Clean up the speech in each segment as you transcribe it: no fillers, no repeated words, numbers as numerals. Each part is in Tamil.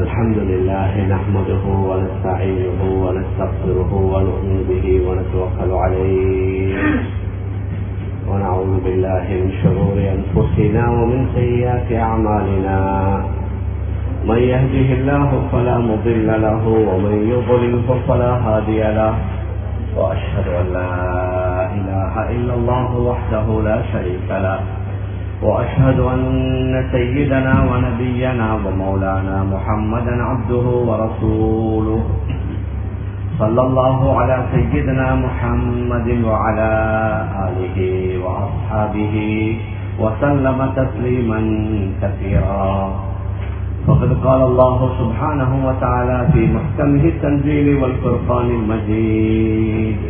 الحمد لله نحمده ونستعينه ونستغفره ونؤمن به ونتوكل عليه ونعوذ بالله من شرور أنفسنا ومن سيئات أعمالنا من يهده الله فلا مضل له ومن يضلل فلا هادي له وأشهد أن لا إله إلا الله وحده لا شريك له وأشهد أن سيدنا ونبينا ومولانا محمدا عبده ورسوله صلى الله على سيدنا محمد وعلى آله وأصحابه وسلم تسليما كثيرا. فقد قال الله سبحانه وتعالى في محكمه التنزيل والفرقان المجيد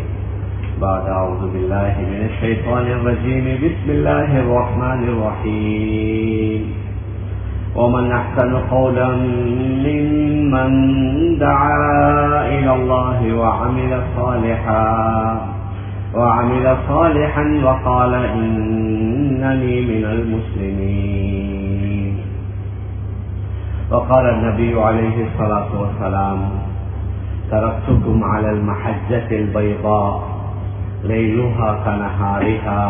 بعد أعوذ بالله من الشيطان الرجيم بسم الله الرحمن الرحيم ومن أحسن قولا ممن دعا إلى الله وعمل صالحا وقال إنني من المسلمين. وقال النبي عليه الصلاة والسلام تركتكم على المحجة البيضاء ليلها كنهارها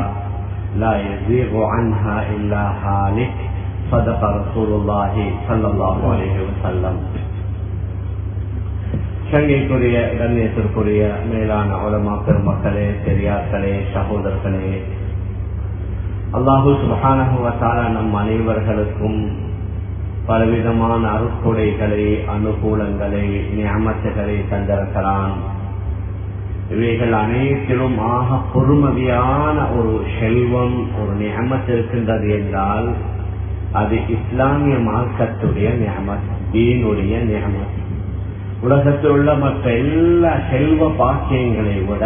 لا يزيغ عنها إلا هالك. صدق رسول الله صلى الله عليه وسلم. சங்கைக்குரிய கண்ணியத்திற்குரிய மேலான உலமா பெருமக்களே, பெரியார்களே, சகோதரர்களே, அல்லாஹு சுப்ஹானஹு வ தஆலா நம் அனைவர்களுக்கும் பலவிதமான அருட்கொடைகளை, அனுகூலங்களை, நிஅமத்துகளை தந்திருக்கிறான். இவைகள் அனைத்திலும் ஆக பொறுமதியான ஒரு செல்வம், ஒரு நிஅமத் இருக்கின்றது என்றால் அது இஸ்லாமிய மார்க்கத்துடைய நிஅமத், தீனுடைய நிஅமத். உலகத்தில் உள்ள மற்ற எல்லா செல்வ பாக்கியங்களை விட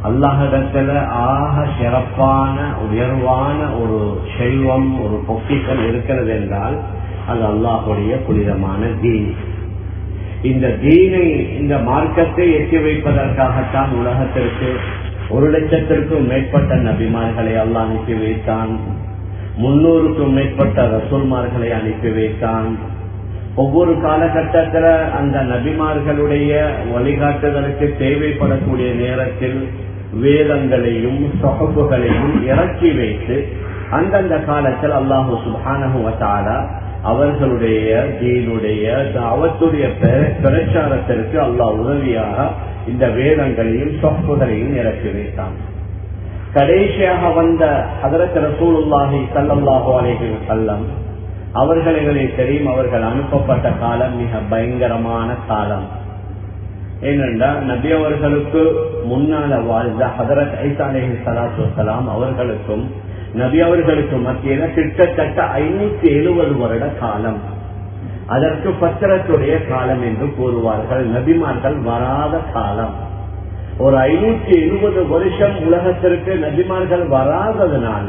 அல்லாஹ்விடத்துல ஆக சிறப்பான உயர்வான ஒரு செல்வம், ஒரு பொக்கிஷம் இருக்கிறது என்றால் அது அல்லாஹுடைய புனிதமான தீன். இந்த தீனை, இந்த மார்க்கத்தை எட்டி வைப்பதற்காகத்தான் உலகத்திற்கு 1,00,000க்கும் மேற்பட்ட நபிமார்களை அல்லாஹ் அனுப்பி வைத்தான். 300க்கும் மேற்பட்ட ரசூல்மார்களை அனுப்பி வைத்தான். ஒவ்வொரு காலகட்டத்தில் அந்த நபிமார்களுடைய வழிகாட்டுதலுக்கு தேவைப்படக்கூடிய நேரத்தில் வேதங்களையும் ஸஹ்புகளையும் இறக்கி வைத்து அந்தந்த காலத்தில் அல்லாஹ் சுப்ஹானஹு வ தஆலா அவர்களுடைய தீனுடைய தாவத்துடைய பிரச்சாரத்திற்கு அல்லாஹ் உதவியாக இந்த வேதங்களையும் ஸஹ்புகளையும் இறக்கி வைத்தான். கடைசியாக வந்த ஹதரத் ரசூலுல்லாஹி ஸல்லல்லாஹு அலைஹி வஸல்லம் அவர்களை தெரியும். அவர்கள் அனுப்பப்பட்ட காலம் மிக பயங்கரமான காலம். ஏனென்றால் நபி அவர்களுக்கு முன்னால வாழ்ந்த ஹதரத் ஈசா அலைஹிஸ்ஸலாத்து வஸ்ஸலாம் அவர்களுக்கும் நபி அவர்களுக்கு மத்தியில கிட்டத்தட்ட 570 வருட காலம். அதற்கு பத்திரத்துடைய காலம் என்று கூறுவார்கள். நபிமார்கள் வராத காலம். ஒரு 570 வருஷம் உலகத்திற்கு நபிமார்கள் வராததுனால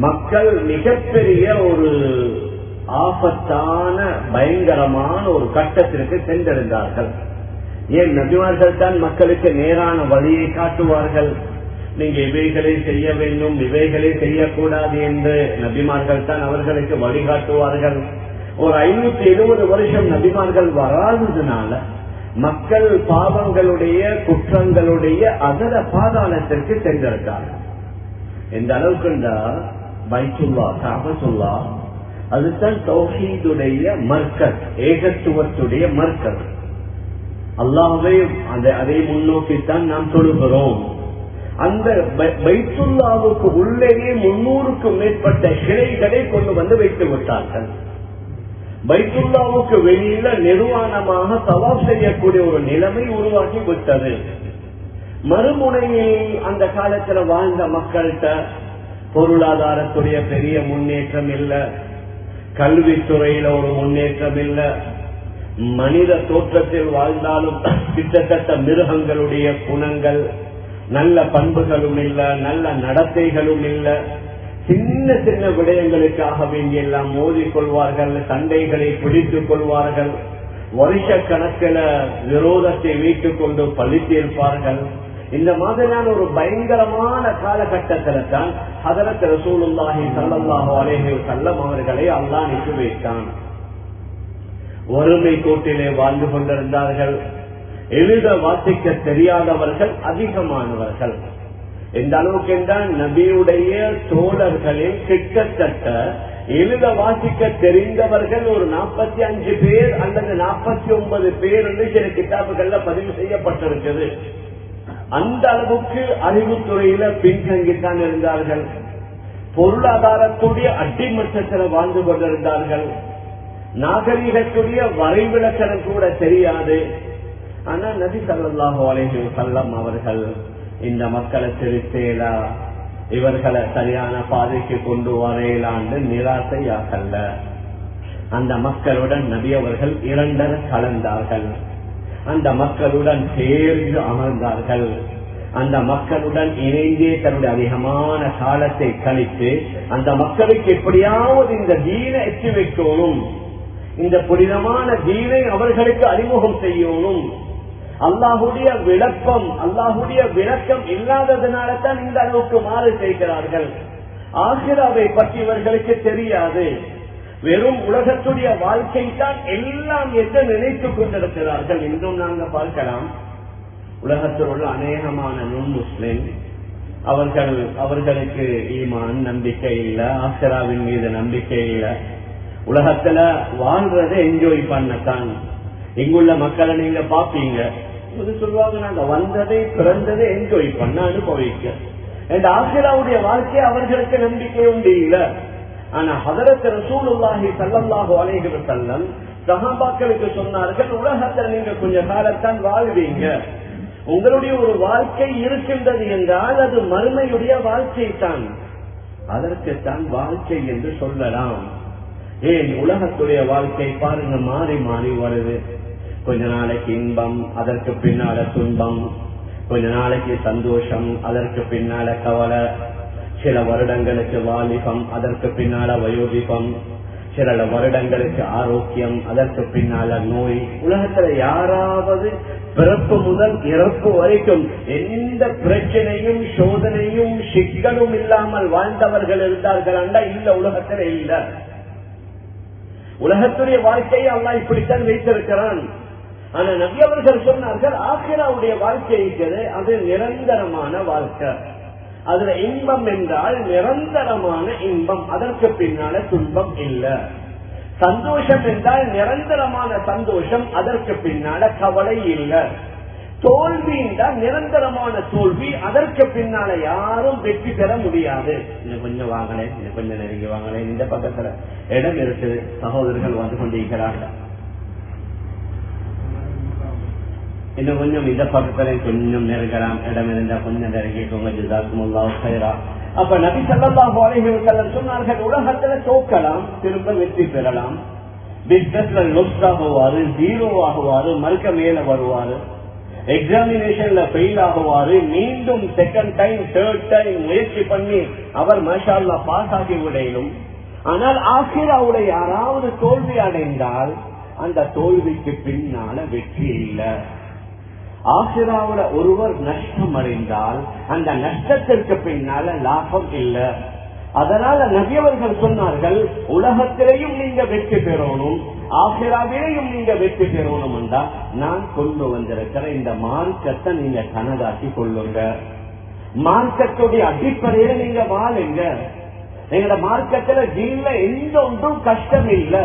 மக்கள் மிகப்பெரிய ஒரு ஆபத்தான பயங்கரமான ஒரு கட்டத்திற்கு சென்றடைந்தார்கள். ஏன் நபிமார்கள் தான் மக்களுக்கு நேரான வழியை காட்டுவார்கள். நீங்க இவைகளை செய்ய வேண்டும், இவைகளை செய்யக்கூடாது என்று நபிமார்கள் தான் அவர்களுக்கு வழிகாட்டுவார்கள். ஒரு 570 வருஷம் நபிமார்கள் வராததுனால மக்கள் பாவங்களுடைய, குற்றங்களுடைய அதர பாதாளத்திற்கு சென்றிருக்கார்கள். எந்த அளவுக்கு பைத்துல்லா, காபத்துல்லா அதுதான் தௌஹீதுடைய மர்கஸ், ஏகத்துவத்துடைய மர்கஸ். அல்லாஹ்வை அதை முன்னோக்கித்தான் நாம் தொழுகிறோம். அந்த பைத்துல்லாவுக்கு உள்ளேயே 300க்கும் மேற்பட்ட சிலைகளை கொண்டு வந்து வைத்து விட்டார்கள். பைத்துல்லாவுக்கு வெளியில நிர்வாணமாக தவாப் செய்யக்கூடிய ஒரு நிலைமை உருவாக்கி விட்டது. மறுமுனையில் அந்த காலத்துல வாழ்ந்த மக்கள்கிட்ட பொருளாதாரத்துடைய பெரிய முன்னேற்றம் இல்ல, கல்வித்துறையில ஒரு முன்னேற்றம் இல்ல, மனித தோற்றத்தில் வாழ்ந்தாலும் கிட்டத்தட்ட மிருகங்களுடைய குணங்கள், நல்ல பண்புகளும் இல்ல, நல்ல நடத்தைகளும் இல்ல. சின்ன சின்ன விடயங்களுக்காக வேண்டி எல்லாம் மோதிக்கொள்வார்கள், சண்டைகளை பிடித்துக் கொள்வார்கள், வருஷ கணக்கில் விரோதத்தை வைத்துக் கொண்டு பழி தீர்ப்பார்கள். இந்த மாதிரியான ஒரு பயங்கரமான காலகட்டத்தில் தான் ஹதரத் ரசூலுல்லாஹி ஸல்லல்லாஹு அலைஹி வஸல்லம் அவர்களை அல்லாஹ் அனுப்பி வைத்தான். வறுமை கோட்டிலே வாழ்ந்து கொண்டிருந்தார்கள். எழுத வாசிக்க தெரியாதவர்கள் அதிகமானவர்கள். எந்த அளவுக்கு என்றால் நபியுடைய தோழர்களில் கிட்டத்தட்ட எழுத வாசிக்க தெரிந்தவர்கள் ஒரு 45 பேர் அல்லது 49 பேர் என்று சில கிதாபுகள்ல பதிவு செய்யப்பட்டிருக்கிறது. அந்த அளவுக்கு அறிவுத்துறையில பின்தங்கித்தான் இருந்தார்கள். பொருளாதாரத்துடைய அடிமட்டத்தில் வாழ்ந்து கொண்டிருந்தார்கள். நாகரிகத்துடைய வரைவிலக்கணம் கூட தெரியாது. ஆனா நபி ஸல்லல்லாஹு அலைஹி வஸல்லம் அவர்கள் இந்த மக்களை திருத்தேலா, இவர்களை சரியான பாதைக்கு கொண்டு வரையிலாண்டு நிராசையாகல்ல. அந்த மக்களுடன் நபி அவர்கள் இரண்டர கலந்தார்கள். அந்த மக்களுடன் சேர்ந்து அமர்ந்தார்கள். அந்த மக்களுடன் இணைந்தே தன்னுடைய அதிகமான காலத்தை கழித்து அந்த மக்களுக்கு எப்படியாவது இந்த தீனை எட்டி வைக்கணும், இந்த புனிதமான தீனை அவர்களுக்கு அறிமுகம் செய்யணும். அல்லாஹுடைய விளக்கம் இல்லாததுனால தான் இந்த அளவுக்கு மாறு செய்கிறார்கள். ஆகிராவை பற்றி இவர்களுக்கு தெரியாது. வெறும் உலகத்துடைய வாழ்க்கை தான் எல்லாம் என்று நினைத்துக் கொண்டிருக்கிறார்கள். இன்றும் நாங்கள் பார்க்கலாம், உலகத்தில் உள்ள அநேகமான நுண் முஸ்லிம் அவர்களுக்கு ஈமான் நம்பிக்கை இல்லை, ஆசிராவின் மீது நம்பிக்கை இல்லை. உலகத்துல வாழ்றதை என்ஜாய் பண்ணத்தான். இங்குள்ள மக்களை நீங்க பாப்பீங்க, சொல்லுவாங்க நாங்க வந்ததை பிறந்ததை என்ஜாய் பண்ண அனுபவிக்க. இந்த ஆசிராவுடைய வாழ்க்கை அவர்களுக்கு நம்பிக்கை உண்டு இல்ல. ஆனா ஹதரத் ரசூலுல்லாஹி ஸல்லல்லாஹு அலைஹி வஸல்லம் சஹாபாக்களுக்கு சொன்னார்கள், உலகத்துல நீங்க கொஞ்ச காலத்தான் வாழ்வீங்க. உங்களுடைய ஒரு வாழ்க்கை இருக்கின்றது என்றால் அது மறுமையுடைய வாழ்க்கை தான். அதற்குத்தான் வாழ்க்கை என்று சொல்லலாம். ஏன் உலகத்துடைய வாழ்க்கை பாருங்க மாறி மாறி வருது. கொஞ்ச நாளைக்கு இன்பம், அதற்கு பின்னால துன்பம். கொஞ்ச நாளைக்கு சந்தோஷம், அதற்கு பின்னால கவலை. சில வருடங்களுக்கு வாலிபம், அதற்கு பின்னால வயோதிபம். சில வருடங்களுக்கு ஆரோக்கியம், அதற்கு பின்னால நோய். உலகத்துல யாராவது பிறப்பு முதல் இறப்பு வரைக்கும் எந்த பிரச்சனையும் சோதனையும் சிக்கலும் இல்லாமல் வாழ்ந்தவர்கள் இருந்தார்கள் என்றா இல்ல, உலகத்துல இல்ல. உலகத்துடைய வாழ்க்கையை அல்லாஹ் இப்படித்தான் வைத்திருக்கிறான். ஆனா நபி அவர்கள் சொன்னார்கள், ஆகிராவுடைய வாழ்க்கை இருக்கிறது அது நிரந்தரமான வாழ்க்கை. அதுல இன்பம் என்றால் நிரந்தரமான இன்பம், அதற்கு பின்னால துன்பம் இல்ல. சந்தோஷம் என்றால் நிரந்தரமான சந்தோஷம், அதற்கு பின்னால கவலை இல்ல. தோல்வி என்றால் நிரந்தரமான தோல்வி, அதற்கு பின்னால யாரும் வெற்றி பெற முடியாது. இன்னும் கொஞ்சம் வாங்களேன், இன்னும் கொஞ்சம் நெருங்கி வாங்களேன், இந்த பக்கத்துல இடம் இருக்குது, சகோதரர்கள் வந்து கொண்டிருக்கிறார்கள். இன்னும் கொஞ்சம் இந்த பக்கத்துல கொஞ்சம் நெருங்கலாம், இடம் இருந்தா கொஞ்சம் நெருங்கிக்கோங்க. ஜஸாக்குமுல்லாஹு கைரா. அப்ப நபி ஸல்லல்லாஹு அலைஹி வஸல்லம் சொன்னார்கள், உலகத்துல தோக்கலாம், திரும்ப வெற்றி பெறலாம். பிசினஸ்ல லொஸ் ஆகுவாரு, ஜீரோ ஆகுவாரு, மறுக்க மேல வருவாரு. எக்ஸாமினேஷன்ல ஃபெயில் ஆகுவாரு, மீண்டும் செகண்ட் டைம் தேர்ட் டைம் முயற்சி பண்ணி அவர் மாஷா அல்லாஹ் பாஸ் ஆகி விடையிலும். ஆனால் ஆகிராவுடைய யாராவது தோல்வி அடைந்தால் அந்த தோல்விக்கு பின்னால வெற்றி இல்லை. ஆகிராவுல ஒருவர் நஷ்டம் அடைந்தால் அந்த நஷ்டத்திற்கு பின்னால லாபம் இல்லை. அதனால நபியவர்கள் சொன்னார்கள், உலகத்திலேயும் நீங்க வெற்றி பெறணும், ஆகிராவிலேயும் நீங்க வெற்றி பெறணும் என்றால் நான் கொண்டு வந்திருக்கிற இந்த மார்க்கத்தை நீங்க கனதாக்கி கொள்ளுங்க. மார்க்கத்துடைய அடிப்படையில நீங்க வாழுங்க. எங்களோட மார்க்கத்துல ஜீன்ல எந்த ஒன்றும் கஷ்டம் இல்லை.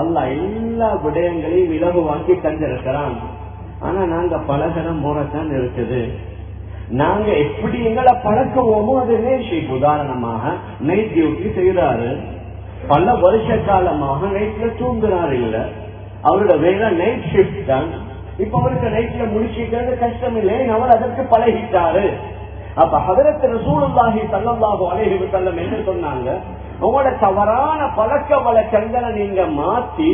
அல்லாஹ் எல்லா விடயங்களையும் இலகுவாக்கி தந்திருக்கிறான். ஆனா நாங்க பழகிற முறைதான் இருக்குது. நாங்க எப்படி எங்களை பழக்குவோமோ அது நேஷிப். உதாரணமாக நைட் டியூட்டி செய்யறாரு, பல வருஷ காலமாக நைட்ல தூங்குறாரு இல்ல, அவரோட வேலை நைட் ஷிப்ட் தான். இப்ப அவருக்கு நைட்ல முடிச்சுக்கிறது கஷ்டம் இல்லை, அவர் அதற்கு பழகிட்டாரு. அப்ப ஹதரத் ரசூலுல்லாஹி ஸல்லல்லாஹு அலைஹி வஸல்லம் என்ன சொன்னாங்க, உங்களோட தவறான பழக்க வழக்கங்களை நீங்க மாற்றி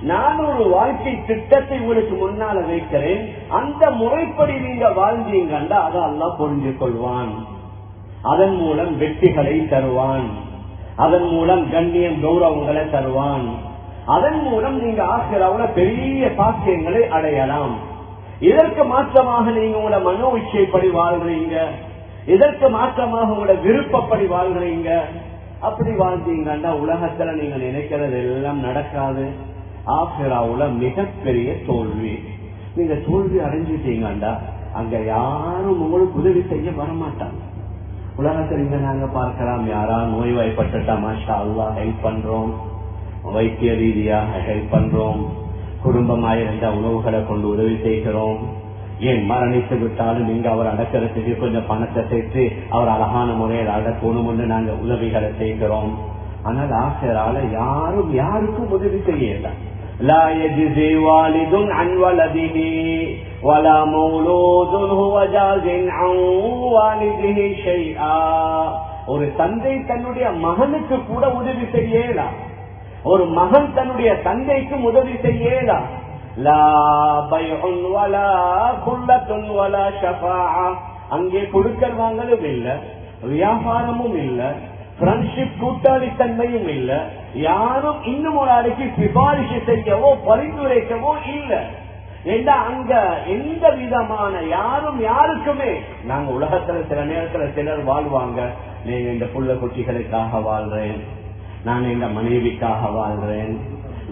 நான் ஒரு வாழ்க்கை திட்டத்தை உங்களுக்கு முன்னால வைக்கிறேன், அந்த முறைப்படி நீங்க வாழ்ந்தீங்கன்னா அதை அல்லாஹ் புரிஞ்சு கொள்வான். அதன் மூலம் வெற்றிகளை தருவான், அதன் மூலம் கண்ணியம் கௌரவங்களை தருவான். அதன் மூலம் நீங்க ஆகிராவுல பெரிய பாக்கியங்களை அடையலாம். இதற்கு மாற்றமாக நீங்க உங்களோட மனோ இச்சைப்படி வாழ்றீங்க, இதற்கு மாற்றமாக உங்களோட விருப்பப்படி வாழ்றீங்க. அப்படி வாழ்ந்தீங்கன்னா உலகத்துல நீங்க நினைக்கிறது எல்லாம் நடக்காது. ஆஃபிராவுல மிகப்பெரிய தோல்வி. நீங்க தோல்வி அடைஞ்சிட்டீங்கண்டா அங்க யாரும் உங்களுக்கு உதவி செய்ய வரமாட்டாங்க. உலகத்தில் இங்க நாங்க பார்க்கலாம், யாரா நோய்வாய்ப்பட்டுட்டா மாஷா அல்லாஹ் ஹெல்ப் பண்றோம், வைத்திய ரீதியாக ஹெல்ப் பண்றோம், குடும்பமாயிருந்த உணவுகளை கொண்டு உதவி செய்கிறோம். ஏன் மரணித்து விட்டாலும் இங்க அவர் அடக்கிறதுக்கு கொஞ்சம் பணத்தை சேர்த்து அவர் அழகான முறையில் அடக்கணும்னு நாங்க உதவிகளை செய்கிறோம். ஆனால் ஆசிரால யாரும் யாருக்கும் உதவி செய்யல. லா யஜ்ஸி வாலிதுன் அன் வலதிஹி வலா மௌலூதுன் ஹுவ ஜாஸின் அன் வாலிதிஹி ஷைஆ. ஒரு தந்தை தன்னுடைய மகனுக்கு கூட உதவி செய்யலாம், ஒரு மகன் தன்னுடைய தந்தைக்கும் உதவி செய்யலாம். லா பைஉன் வலா குல்லத்துன் வலா ஷஃபாஅ. அங்கே கொடுக்கல் வாங்கலும் இல்ல, வியாபாரமும் இல்ல, ஃப்ரெண்ட்ஷிப் கூட்டாளித்தன்மையும் இல்ல, யாரும் இன்னும் ஒரு ஆளுக்கு சிபாரிசு செய்யவோ பரிந்துரைக்கவோ இல்ல. ஏன்னா அங்க எந்த விதமான யாரும் யாருக்குமே. நாங்க உலகத்துல சில நேரத்துல சிலர் வாழ்வாங்க, நீங்க இந்த புள்ள குட்டிகளுக்காக வாழ்றேன், நான் எங்க மனைவிக்காக வாழ்றேன்,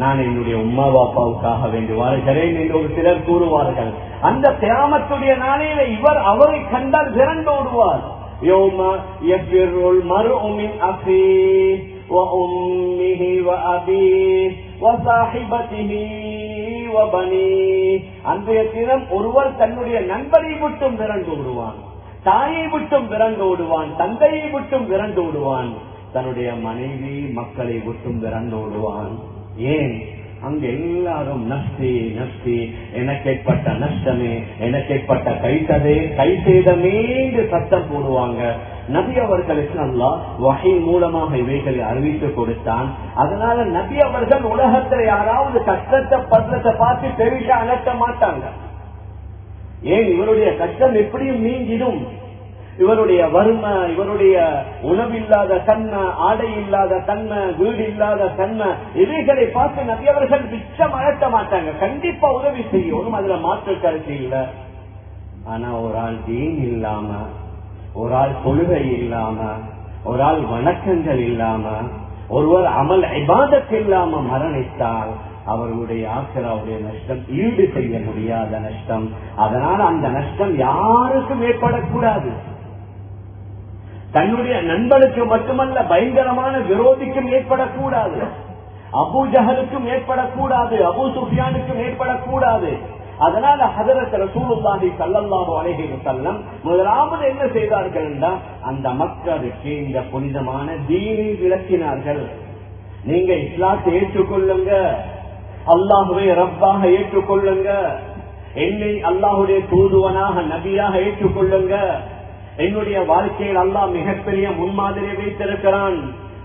நான் என்னுடைய உம்மா பாப்பாவுக்காக வேண்டி வாழ்கிறேன் என்று ஒரு சிலர் கூறுவார்கள். அந்த கியாமத்துடைய நாளையில இவர் அவரை கண்டால் விரண்டோடுவார். யௌம யஃபிருல் மர்உ மின் அஃபீஹி வ உம்மிஹி வ அபீஹி வ ஸாஹிபதிஹி வ பனீஹி. அன்றைய தினம் ஒருவர் தன்னுடைய நண்பரை விட்டும் விரண்டோடுவான், தாயை விட்டும் விரண்டோடுவான், தந்தையை விட்டும் விரண்டோடுவான், தன்னுடைய மனைவி மக்களை விட்டும் விரண்டோடுவான். ஏன்? அங்க எல்லாரும் நஷ்டி நஷ்டி, எனக்கு ஏற்பட்ட நஷ்டமே, எனக்கு ஏற்பட்ட கை சேதமே என்று சத்தம் போடுவாங்க. நபி அவர்களுக்கு அல்லாஹ் வஹி மூலமாக இவைகளை அறிவித்து கொடுத்தான். அதனால நபி அவர்கள் உலகத்துல யாராவது கஷ்டத்தை பத்திரத்தை பார்த்து பெருசா அலட்ட மாட்டாங்க. ஏன்? இவருடைய கஷ்டம் எப்படியும் நீங்கிடும். இவருடைய வறுமை, இவருடைய உணவில்லாத தன்மை, ஆடை இல்லாத தன்மை, வீடு இல்லாத தன்மை, இவைகளை பார்த்து நபி அவர்கள் மிச்சம் அழட்ட மாட்டாங்க. கண்டிப்பா உதவி செய்யணும், அதுல மாற்று கருத்து இல்ல. ஆனா ஒரு ஆள் தீன் இல்லாம, ஒரு ஆள் தொழுகை இல்லாம, ஒரு ஆள் வணக்கங்கள் இல்லாம, ஒருவர் அமல் இபாதத் இல்லாம மரணித்தால் அவர்களுடைய ஆசிராவுடைய நஷ்டம் ஈடு செய்ய முடியாத நஷ்டம். அதனால அந்த நஷ்டம் யாருக்கும் ஏற்படக்கூடாது. தன்னுடைய நண்பனுக்கு மட்டுமல்ல, பயங்கரமான விரோதிக்கும் ஏற்படக்கூடாது, அபூ ஜஹலுக்கும் ஏற்படக்கூடாது, அபூ சுஃபியானுக்கும் ஏற்படக்கூடாது. அதனால ஹஜரத் ரசூலுல்லாஹி ஸல்லல்லாஹு அலைஹி வஸல்லம் முதலாவது என்ன செய்தார்கள் என்றால், அந்த மக்களுக்கு இந்த புனிதமான தீனை விளக்கினார்கள். நீங்க இஸ்லாத்தை ஏற்றுக்கொள்ளுங்க, அல்லாஹுவை ரப்பாக ஏற்றுக்கொள்ளுங்க, என்னை அல்லாஹுடைய தூதுவனாக நபியாக ஏற்றுக்கொள்ளுங்க, என்னுடைய வாழ்க்கையில் அல்லாஹ் மிகப்பெரிய முன்மாதிரி வைத்திருக்கிறான்.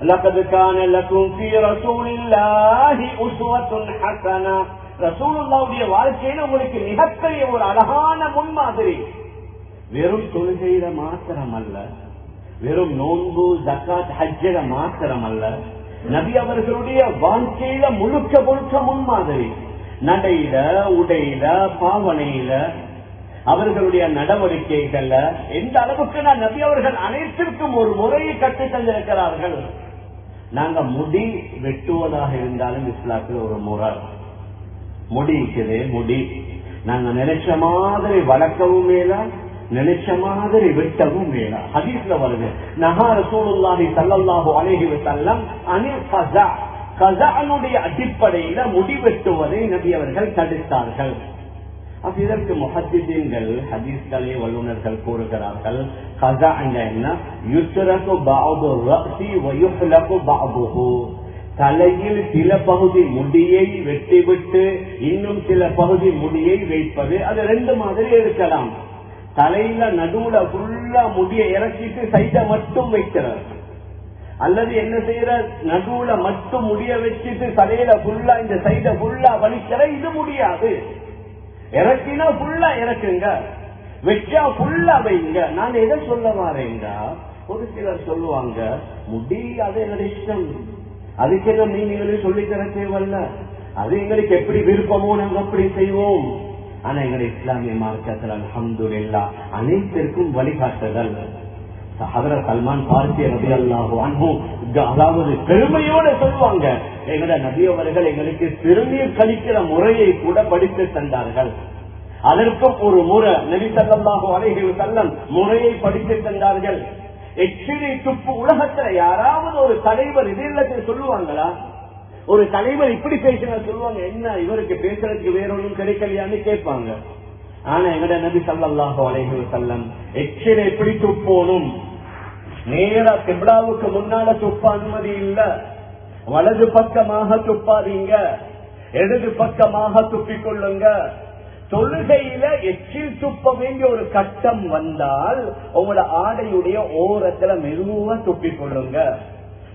லகத் கான லகும் ஃபீ ரசூலில்லாஹி உஸ்வத்துன் ஹஸனா. ரசூலுல்லாஹ்வுடைய வாழ்க்கையில உங்களுக்கு மிகப்பெரிய ஒரு அழகான முன்மாதிரி. வெறும் தொழுகையில மாத்திரம் அல்ல, வெறும் நோன்பு ஜகாத் ஹஜ்ஜில மாத்திரம் அல்ல, நபி அவர்களுடைய வாழ்க்கையில முழுக்க முழுக்க முன்மாதிரி. நடையில, உடையில, பாவனையில, அவர்களுடைய நடவடிக்கைகள்ல எந்த அளவுக்கு நபி அவர்கள் அனைத்திற்கும் ஒரு முறையை கற்று தந்திருக்கிறார்கள். நாங்க முடி வெட்டுவதாக இருந்தாலும் இஸ்லாத்தில் ஒரு முறை. முடி இருக்குது, முடி நாங்க நினைச்ச மாதிரி வளர்க்கவும் மேல, நினைச்ச மாதிரி வெட்டவும் மேல. ஹதீஸ்ல வருது, நஹா ரசூலுல்லாஹி ஸல்லல்லாஹு அலைஹி வஸல்லம் அனில் கஸா. கஸானுடைய அடிப்படையில முடி வெட்டுவதை நபி அவர்கள் தடுத்தார்கள். இதற்கு முஹத்திதீன்கள், ஹதீஸ்களே வல்லுநர்கள் கூறுகிறார்கள், கஸா என்ன? யுஸ்ரகு பஅது ரஸி வ யுஹ்லகு பஅதுஹு. தலையில் சில பகுதி முடியை வெட்டிவிட்டு இன்னும் சில பகுதி முடியை வைப்பது. அது ரெண்டு மாதிரி இருக்கலாம். தலையில நடுவுல ஃபுல்லா முடியை இறக்கிட்டு சைட மட்டும் வைக்கிறார், அல்லது என்ன செய்யற, நடுவுல மட்டும் முடிய வச்சுட்டு தலையில ஃபுல்லா இந்த சைட ஃபுல்லா வலிக்கிற. இது முடியாது. இறக்கினா ஃபுல்லா இறக்குங்க, வச்சா ஃபுல்லா வைங்க. நான் எதை சொல்ல வரேன்டா, ஒரு சிலர் சொல்லுவாங்க முடி அது என்னுடைய இஷ்டம், அதுக்கு என்ன மீனிங்களையும் சொல்லித்தர தேவையில்ல, அது எங்களுக்கு எப்படி விருப்பமோ நாங்க அப்படி செய்வோம். ஆனா எங்களுடைய இஸ்லாமிய மார்க்கத்தில் அல்ஹம்துலில்லாஹ் அனைத்திற்கும் வழிகாட்டுதல். ஹதரத் சல்மான் பார்சி ரலியல்லாஹு அன்ஹு அதாவது பெருமையோட சொல்லுவாங்க, எங்கட நபி அவர்கள் எங்களுக்கு சிறுநீர் கழிக்கிற முறையை கூட படித்து தந்தார்கள். அதற்கும் ஒரு முறை நபி ஸல்லல்லாஹு அலைஹி வஸல்லம் முறையை படித்து தந்தார்கள். எச்சிலை துப்பு உலகத்துல யாராவது ஒரு தலைவர் இதயத்தில் சொல்லுவாங்களா? ஒரு தலைவர் இப்படி பேசினா சொல்லுவாங்க, என்ன இவருக்கு பேசுறதுக்கு வேற ஒன்றும் கிடைக்கலையான்னு கேட்பாங்க. ஆனா எங்கட நபி ஸல்லல்லாஹு அலைஹி வஸல்லம் எச்சிலை எப்படி துப்போனும், நேரா கிப்லாவுக்கு முன்னால துப்ப அனுமதி இல்ல, வலது பக்கமாக துப்பாதீங்க, இடது பக்கமாக துப்பிக் கொள்ளுங்க. தொழுகையில எச்சில் துப்ப வேண்டிய ஒரு கட்டம் வந்தால் உங்களோட ஆடையுடைய ஓரத்துல மெதுவா துப்பிக் கொள்ளுங்க.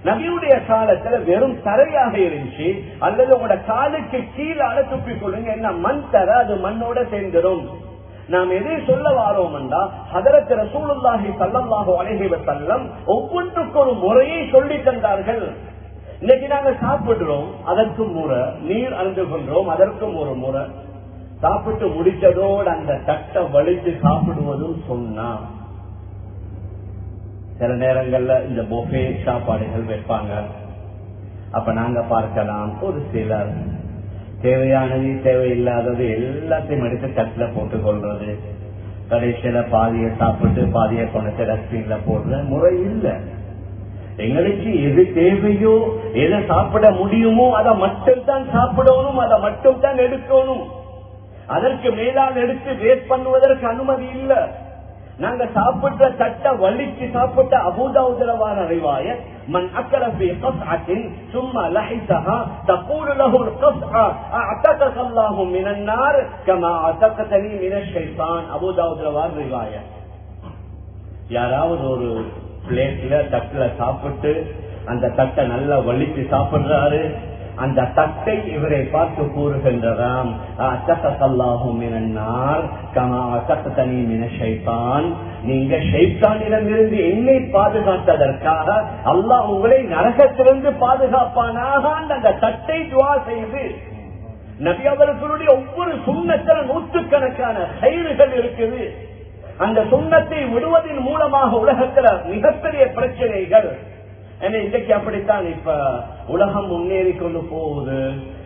நபியுடைய காலத்துல வெறும் தரையாக இருந்துச்சு, அல்லது உங்களோட காலுக்கு கீழால துப்பிக் கொள்ளுங்க. என்ன மண் தர, அது மண்ணோட சேர்ந்துடும். நாம் எதை சொல்ல வாரோம்டா, ஹதரத் ரசூலுல்லாஹி ஸல்லல்லாஹு அலைஹி வஸல்லம் ஒவ்வொன்றுக்கு ஒரு முறையை சொல்லி தந்தார்கள். இன்னைக்கு நாங்க சாப்பிடுறோம், அதற்கும் முறை, நீர் அருந்து கொள்றோம், அதற்கும் ஒரு முறை. சாப்பிட்டு முடிச்சதோடு அந்த தட்டை வலித்து சாப்பிடுவதும் சொன்னா, சில நேரங்கள்ல இந்த பொஃபே சாப்பாடுகள் வைப்பாங்க. அப்ப நாங்க பார்க்கலாம், ஒரு சிலர் தேவையானது தேவையில்லாதது எல்லாத்தையும் எடுத்து தட்டுல போட்டுக் கொள்றது, கடைசியில பாதிய சாப்பிட்டு பாதிய கொண்டு டஸ்ட்பின்ல போடுற முறை இல்ல. எங்களுக்கு எது தேவையோ, எதை சாப்பிட முடியுமோ அதை மட்டும் தான் சாப்பிடணும், அதை மட்டும் தான் எடுக்கணும். அதற்கு மேலால் எடுத்து வேஸ்ட் பண்ணுவதற்கு அனுமதி இல்ல. நாங்க சாப்பிட்ட தட்டை வலிச்சு சாப்பிட்ட அபூதாவுதுல வார ரிவாயத், மன் அக்கல ஃபீ கஸ்அத்தின் சும்ம லஹிஸஹா தகூலு லஹு القصعة اعتقك الله من النار كما اعتقتني من الشيطان. அபூதாவுதுல வார ரிவாயத். யாராவது ஒரு பிளேட்ல தட்டுல சாப்பிட்டு அந்த தட்டை நல்லா வலிச்சு சாப்பிடுறாரு, அந்த தட்டை இவரை பார்த்து கூறுகின்றதாம், நீங்க ஷைத்தானிடமிருந்து என்னை பாதுகாத்ததற்காக அல்லாஹ் உங்களை நரகத்திலிருந்து பாதுகாப்பானாக. அந்த தட்டை துஆ செய்து நபி அவர்களுடைய ஒவ்வொரு சுன்னத்துல நூற்றுக்கணக்கான கைதுகள் இருக்குது. அந்த சுன்னத்தை விடுவதன் மூலமாக உலகத்துல மிகப்பெரிய பிரச்சனைகள். இன்றைக்கு அப்படித்தான் இப்ப உலகம் முன்னேறி கொண்டு போகுது.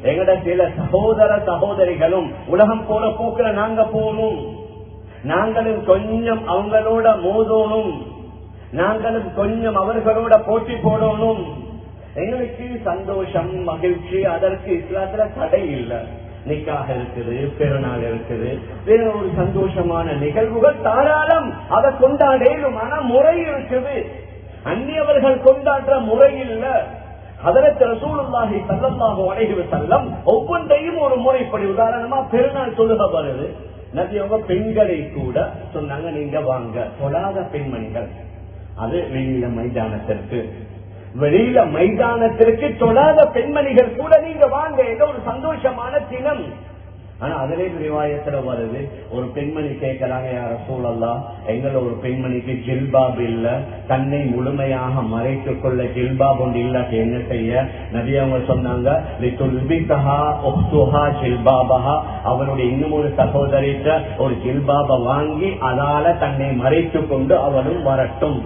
எங்கட சில சகோதர சகோதரிகளும் உலகம் போற போக்குல நாங்க போகணும், நாங்களும் கொஞ்சம் அவங்களோட மோதணும், நாங்களும் கொஞ்சம் அவர்களோட போட்டி போடணும். எங்களுக்கு சந்தோஷம் மகிழ்ச்சி, அதற்கு இஸ்லாத்துல தடை இல்லை. நிக்காக இருக்குது, பெருநாள் இருக்குது, வேற ஒரு சந்தோஷமான நிகழ்வுகள் தாராளம், அதை கொண்டாடலும். ஆனா முறை இருக்குது. அந்நியவர்கள் கொண்டாடுற முறை இல்ல. ஹதரத் ரசூலுல்லாஹி ஸல்லல்லாஹு அலைஹி வஸல்லம் ஒவ்வொன்றையும் ஒரு முறைப்படி, உதாரணமா பெருநாள் தொழுகை வருது, நபி அவங்க பெண்களை கூட சொன்னாங்க, நீங்க வாங்க, தொழாத பெண்மணிகள், அது வெளியில மைதானத்திற்கு தொழாத பெண்மணிகள் கூட நீங்க வாங்க, ஏதோ ஒரு சந்தோஷமான தினம். ஆனா அதிலே ரிவாயத்துல வருது, ஒரு பெண்மணி கேட்கிறாங்க, யார் ரசூலல்லாஹ், எங்கள ஒரு பெண்மணிக்கு ஜில்பாப் இல்ல, தன்னை முழுமையாக மறைத்துக் கொள்ள ஜில்பாப் ஒன்று இல்லாட்டி என்ன செய்ய? நபி அவங்க சொன்னாங்க, அவருடைய இன்னும் ஒரு சகோதரிட்ட ஒரு ஜில்பாபை வாங்கி அதால தன்னை மறைத்துக் கொண்டு அவளும் வரட்டும்.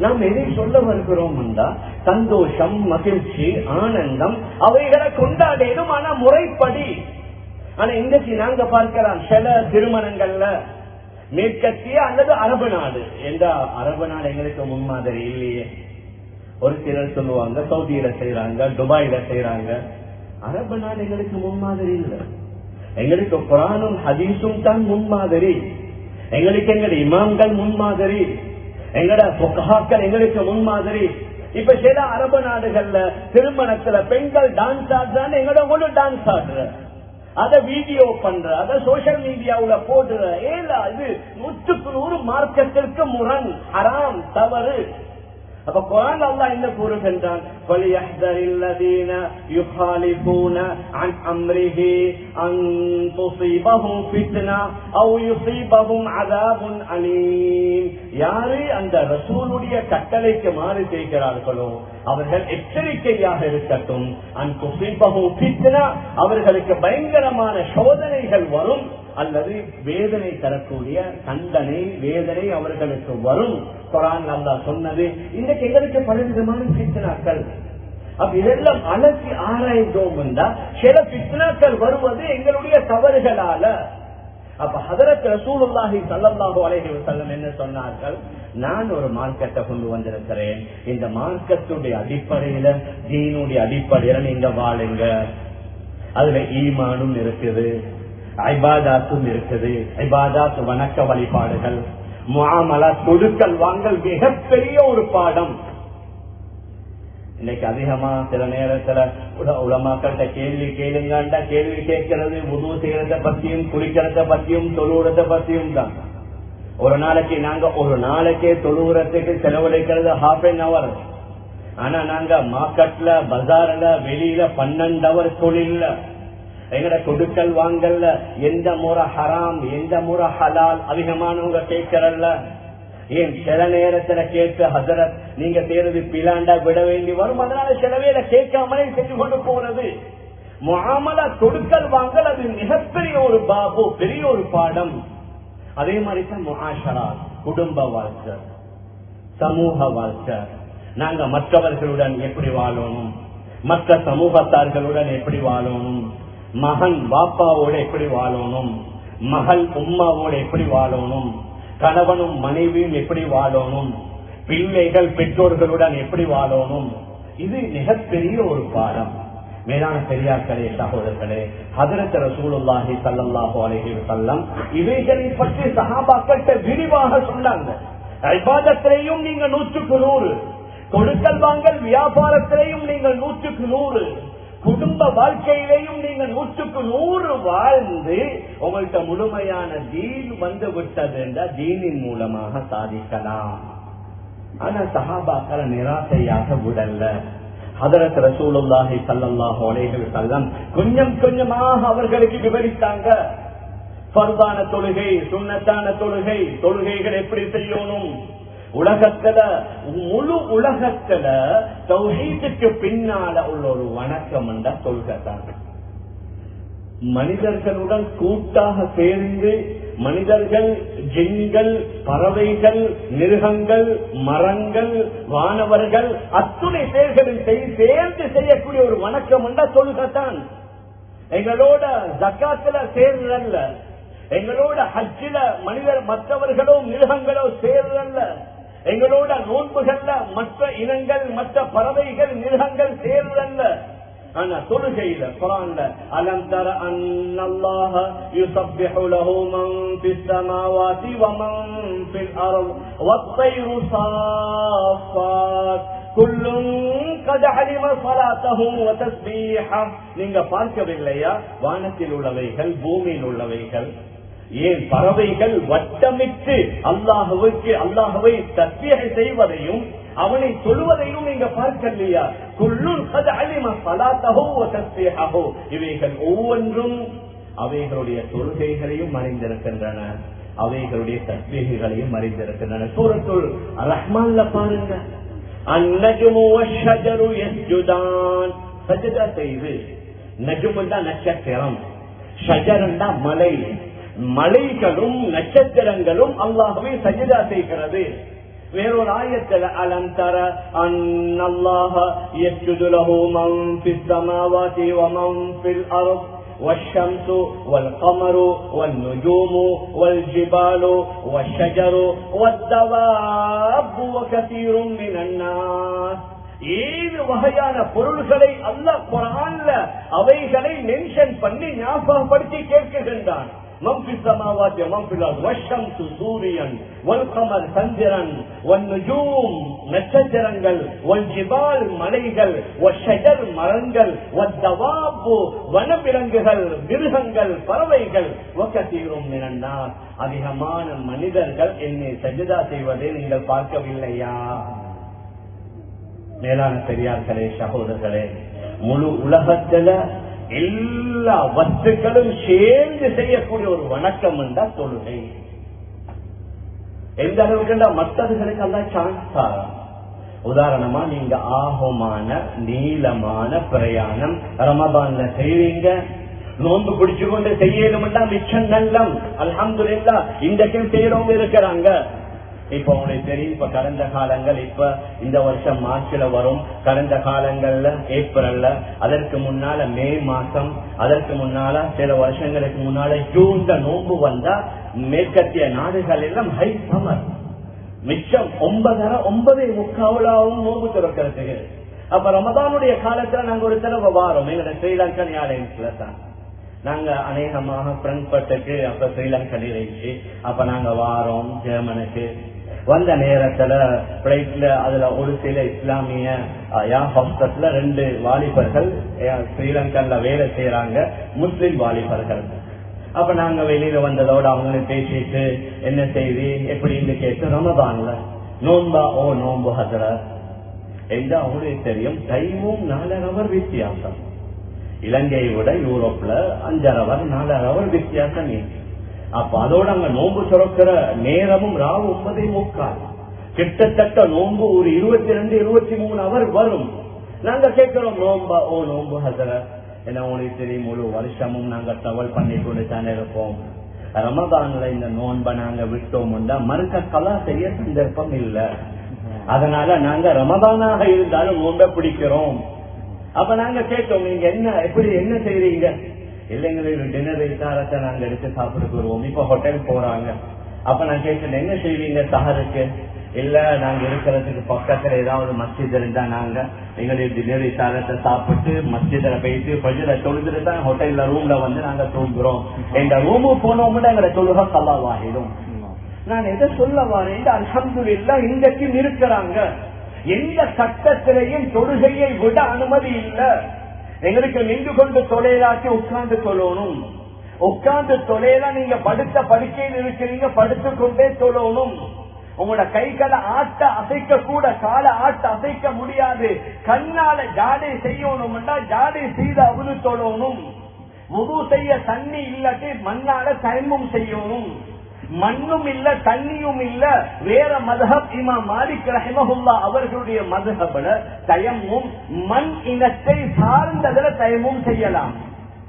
நாம் எதை சொல்ல வருகிறோம் என்றா, சந்தோஷம், மகிழ்ச்சி, ஆனந்தம் அவைகளை கொண்டாடணும், ஆனா முறைப்படி. ஆனா இன்றைக்கு நாங்க பார்க்கலாம் சில திருமணங்கள்ல மேற்கத்திய அல்லது அரபு நாடு, எந்த அரபு நாடு எங்களுக்கு முன்மாதிரி இல்லையே. ஒரு சிலர் சொல்லுவாங்க சவுதியில செய்யறாங்க, துபாயில செய்யறாங்க. அரபு நாடு எங்களுக்கு முன்மாதிரி இல்லை. எங்களுக்கு குர்ஆனும் ஹதீஸும் தான் முன்மாதிரி, எங்களுக்கு எங்களுடைய இமாம்கள் முன்மாதிரி, எங்கட ஃபுகஹாக்கள் எங்களுக்கு முன்மாதிரி. இப்ப சில அரபு நாடுகள்ல திருமணத்துல பெண்கள் டான்ஸ் ஆடுறான்னு எங்களோட டான்ஸ் ஆடுற, அத வீடியோ பண்ற, அத சோசியல் மீடியாவுல போடுற, ஏலா இது 100% மார்க்கத்திற்கு முரண், ஹராம், தவறு. அப்ப குர்ஆன் அல்லாஹ் என்ன கூறுகின்றான்? فَلْيَحْذَرِ الَّذِينَ يُخَالِفُونَ عَنْ أَمْرِهِ أَنْ تُصِيبَهُمْ فِتْنَةٌ أَوْ يُصِيبَهُمْ عَذَابٌ أَلِيمٌ. யாரு அந்த ரசூலுடைய கட்டளைக்கு மாறு செய்கிறார்களோ அவர்கள் எச்சரிக்கையாக இருக்கட்டும். அன் துஸீபஹும் ஃபித்னா, அவர்களுக்கு பயங்கரமான சோதனைகள் வரும் அல்லது வேதனை தரக்கூடிய தண்டனை வேதனை அவர்களுக்கு வரும். குர்ஆன் அல்லாஹ் சொன்னது. இன்னைக்கு எங்களுக்கு பலவிதமான ஃபித்னாக்கள். அப்ப இதெல்லாம் அலசி ஆராய்ந்தோம் என்றா சில ஃபித்னாக்கள் வருவது எங்களுடைய தவறுகளால. அப்ப ஹதரத் ரசூலுல்லாஹி ஸல்லல்லாஹு அலைஹி வஸல்லம் என்ன சொன்னார்கள்? நான் ஒரு மார்க்கத்தை கொண்டு வந்திருக்கிறேன். இந்த மார்க்கத்துடைய அடிப்படையில தீனுடைய அடிப்படையில நீங்க வாழுங்க. அதுல ஈமானும் இருக்குது, இபாதத்தும் இருக்குது. இபாதத் வணக்க வழிபாடுகள், முஆமலா கொடுக்கல் வாங்கல் மிகப்பெரிய ஒரு பாடம். இன்னைக்கு அதிகமா சில நேரத்துல உலமாக்கள்கிட்ட கேள்வி கேளுங்கண்டா கேள்வி கேட்கறது வுது செய்யறத பத்தியும் குளிக்கிறத பத்தியும் தொழுறத பத்தியும் தான். ஒரு நாளைக்கே தொழுறதுக்கு செலவழிக்கிறது ½ an hour. ஆனா நாங்க மார்க்கெட்ல பஜார்ல வெளியில 12 hour தொழில்ல எங்கட கொடுக்கல் வாங்கல்ல எந்த முறை ஹராம் எந்த முறை ஹலால் அதிகமானவங்க கேட்கறல்ல. ஏன் சில நேரத்துல கேட்க ஹசரத் நீங்க தேர்வு பிலாண்டா விட வேண்டி வரும். அதனால சில வேலை கேட்காமலே செஞ்சு கொண்டு போறது. முஆமலா கொடுக்கல் வாங்கல் அது மிகப்பெரிய ஒரு பாபு, பெரிய ஒரு பாடம். அதே மாதிரிதான் முஆஷரா, குடும்ப வாழ்க்கை, சமூக வாழ்க்கை. நாங்க மற்றவர்களுடன் எப்படி வாழணும், மற்ற சமூகத்தார்களுடன் எப்படி வாழணும், மகன் பாப்பாவோட எப்படி வாழணும், மகள் உம்மாவோட எப்படி வாழணும், கணவனும் மனைவியும் எப்படி வாழணும், பிள்ளைகள் பெற்றோர்களுடன் எப்படி வாழணும். இது மிகப்பெரிய ஒரு பாடம். மேலான பெரியார்களே சகோதரர்களே, ஹஜ்ரத் ரசூலுல்லாஹி ஸல்லல்லாஹு அலைஹி வஸல்லம் இவைகளை பற்றி சஹாபாக்கள் விரிவாக சொன்னாங்க. இபாதத்திலேயும் நீங்க 100க்கு 100, கொடுக்கல் வாங்கல் வியாபாரத்திலேயும் நீங்கள் 100க்கு 100, குடும்ப வாழ்க்கையிலேயும் நீங்க 100க்கு 100 வாழ்ந்து உங்கள்கிட்ட முழுமையான தீன் வந்து விட்டது என்றால் தீனின் மூலமாக சாதிக்கலாம். ஆனா சஹாபாக்களை நிராசையாக விடல. ஹஜ்ரத் ரசூலுல்லாஹி ஸல்லல்லாஹு அலைஹி வஸல்லம் கொஞ்சம் கொஞ்சமாக அவர்களுக்கு விவரித்தாங்க. ஃபர்தான தொழுகை, சுன்னத்தான தொழுகை, தொழுகைகள் எப்படி செய்யணும். உலகத்துல முழு உலகத்துல தௌஹீதுக்கு பின்னால உள்ள ஒரு வணக்கம் என்ற தொழுகைதான். மனிதர்களுடன் கூட்டாக சேர்ந்து மனிதர்கள், ஜின்கள், பறவைகள், மிருகங்கள், மரங்கள், வானவர்கள் அத்துணை பேர்களும் சேர்ந்து செய்யக்கூடிய ஒரு வணக்கம் என்ற தொழுகைதான். எங்களோட ஜக்காத்துல சேர்றல்ல, எங்களோட ஹஜ்ஜில மனிதர் மற்றவர்களோ மிருகங்களோ சேர்றல்ல, எங்களோட நோன்புகள்ல மற்ற இனங்கள் மற்ற பறவைகள் மிருகங்கள் சேர்றல்ல. ஆனா தொழுகையில குர்ஆன்ல அலம் தர அன்னல்லாஹ யுஸப்பிஹு லஹு மன் ஃபிஸ் ஸமாவாதி வ மன் ஃபில் அர்ض வத்-தைரு ஸாஃபாத் குல்லுன் கத் அலிம ஸலாத்தஹு வ தஸ்பீஹஹு. நீங்க பார்க்கவில்லையா வானத்தில் உள்ளவைகள் பூமியில் உள்ளவைகள், ஏன் பறவைகள் வட்டமிட்டு அல்லாஹ்வை தஸ்பீஹ் செய்வதையும் அவனை சொல்வதையும் நீங்க பார்க்கலையா? குல்லுன் கத் அலிம ஸலாத்தஹு வ தஸ்பீஹஹு. இவைகள் ஒவ்வொன்றும் அவைகளுடைய தொழுகைகளையும் அறிந்திருக்கின்றன, அவைகளுடைய தஸ்பீஹையும் அறிந்திருக்கின்றன. சூரத்துல் ரஹ்மான்ல பாருங்க, அந்நஜ்மு வஷ்ஷஜரு யஸ்ஜுதான். சஜ்தா செய்து, நஜ்முன்னா நட்சத்திரம், ஷஜரன்னா மலை, மலைகளும் நட்சத்திரங்களும் அல்லாஹ்வை சஜ்தா செய்கிறது. வேறொரு ஆயத்துல அலம் தர அன்னல்லாஹ யஸ்ஜுது லஹு மன் ஃபிஸ் ஸமாவாதி வ மன் ஃபில் அர்ض والشمس والقمر والنجوم والجبال والشجر والدواب وكثير من الناس. 7 வகையான பொருள்களை அல்லாஹ் குர்ஆன்ல அவைகளை மென்ஷன் பண்ணி ஞாபகப்படுத்தி கேட்கின்றான். من في السماوات ومن في الارض والشمس سوريا والقمر سنجرا والنجوم நட்சத்திரங்கள் والجبال மலைகள் والشجر மரங்கள் والدواب வனவிலங்குகள் மிருகங்கள் பறவைகள் وكثير من الناس. அதிகமான மனிதர்கள் என்னை சஜ்தா செய்வதை நீங்கள் பார்க்கவில்லையா? மேலான பெரியார்களே, சகோதரர்களே, முழு உலகத்துல எல்லா வஸ்துக்களும் சேர்ந்து செய்யக்கூடிய ஒரு வணக்கம் என்றால் தொழுகை. எந்த அளவுக்கு மற்றவர்களுக்கு எல்லாம் சான்ஸ் தரும். உதாரணமா நீங்க ஆகமான நீளமான பிரயாணம் ரமதான்ல செய்வீங்க, நோன்பு பிடிச்சு கொண்டு செய்யணும்னா மிச்சம் நல்லம். அல்ஹம்துலில்லாஹ் இன்றைக்கும் செய்யறவங்க இருக்கிறாங்க. இப்ப உங்களுக்கு தெரியும், இப்ப கடந்த காலங்கள், இப்ப இந்த வருஷம் மார்ச்ல வரும், கடந்த காலங்கள்ல ஏப்ரல்ல, அதற்கு முன்னால மே மாசம், அதற்கு முன்னால சில வருஷங்களுக்கு முன்னால ஜூன்ல நோன்பு வந்தா மேற்கத்திய நாடுகள் எல்லாம் ஹை சமர். மிச்சம் 9:30 நோன்பு திறக்கிறதுக்கு. அப்ப ரமதானுடைய காலத்துல நாங்க ஒரு தடவை வாரோம் எங்க ஸ்ரீலங்கன் ஏர்லைன்ஸ்ல தான். நாங்க அநேகமாக பிராங்க்பர்ட்டுக்கு, அப்ப ஸ்ரீலங்கன் இருந்துச்சு. அப்ப நாங்க வாரோம் ஜெர்மனுக்கு. வந்த நேரத்துல பிளைட்ல அதுல ஒரு சில இஸ்லாமிய ஹாஸ்டல்ல 2 வாலிபர்கள் ஸ்ரீலங்கன்ல வேலை செய்யறாங்க, முஸ்லிம் வாலிபர்கள். அப்ப நாங்க வெளியில வந்ததோட அவங்க பேசிட்டு என்ன செய்தி எப்படின்னு கேட்டு, ரமதான்ல நோன்பா? ஓ நோன்பு ஹஜ்ரத் எந்த அவங்களுக்கு தெரியும். டைமும் 4 hour வித்தியாசம். இலங்கையை விட யூரோப்ல 5 hour 4 hour வித்தியாசம். அப்ப அதோட அங்க நோன்பு சுரக்கிற நேரமும் ராவு 9:30. கிட்டத்தட்ட நோன்பு ஒரு 22-23 hour வரும். நாங்க கேட்கிறோம் நோன்பா? ஓ நோன்பு ஹஜ்ரத். ஏன்னா உங்களுக்கு தெரியும், முழு வருஷமும் நாங்க டிராவல் பண்ணி கொண்டு தானே இருப்போம். ரமதான்ல இந்த நோன்பை நாங்க விட்டோம்னா மறுக்க கலா செய்ய சந்தர்ப்பம் இல்ல. அதனால நாங்க ரமதானாக இருந்தாலும் நோன்பை பிடிக்கிறோம். அப்ப நாங்க கேட்டோம், நீங்க என்ன செய்றீங்க? இல்லைங்களுக்கு டின்னர் விசாரத்தை நாங்க எடுத்து சாப்பிட்டு வருவோம். இப்ப ஹோட்டல் போறாங்க. அப்ப நான் கேட்டேன், என்ன செய்வீங்க சஹருக்கு? இல்ல நாங்க இருக்கிறதுக்கு பக்கத்துல ஏதாவது மஸ்ஜித் இருந்தா நாங்க எங்களுடைய டின்னர் விசாரத்தை சாப்பிட்டு மஸ்ஜித்ல போயிட்டு பஜ்ர தொழுதுட்டு தான் ஹோட்டல்ல ரூம்ல வந்து நாங்க தூங்குறோம். எங்க ரூமுக்கு போனோம்னா எங்களை தொழுகை கல்லாவாகிடும். நான் எதை சொல்ல வரேன், அல்ஹம்துலில்லாஹ் இன்றைக்கும் இருக்கிறாங்க. எந்த சட்டத்திலையும் தொழுகையை விட அனுமதி இல்ல. எங்களுக்கு நின்று கொண்டு தொலைலாக்கி உட்கார்ந்து தொழணும். உட்கார்ந்து தொலைல நீங்க படுத்த படுக்கையில் இருக்கிறீங்க, படுத்து கொண்டே தொழணும். உங்களோட கைகளை ஆட்ட அசைக்க கூட, காலை ஆட்ட அசைக்க முடியாது. கண்ணால ஜாடை செய்யணும்னா ஜாடை செய்து அவுது தொழணும். வுது செய்ய தண்ணி இல்லாட்டி மண்ணால தயமும் செய்யணும். மண்ணும் இல்ல தண்ணியும் இல்ல. வேற மذஹப் இமாம் மாலிக் ரஹிமஹுல்லாஹ் அவர்களுடைய மذஹப்ல தயம்மும் மண் இனத்தை சார்ந்ததுல தயம்மும் செய்யலாம்.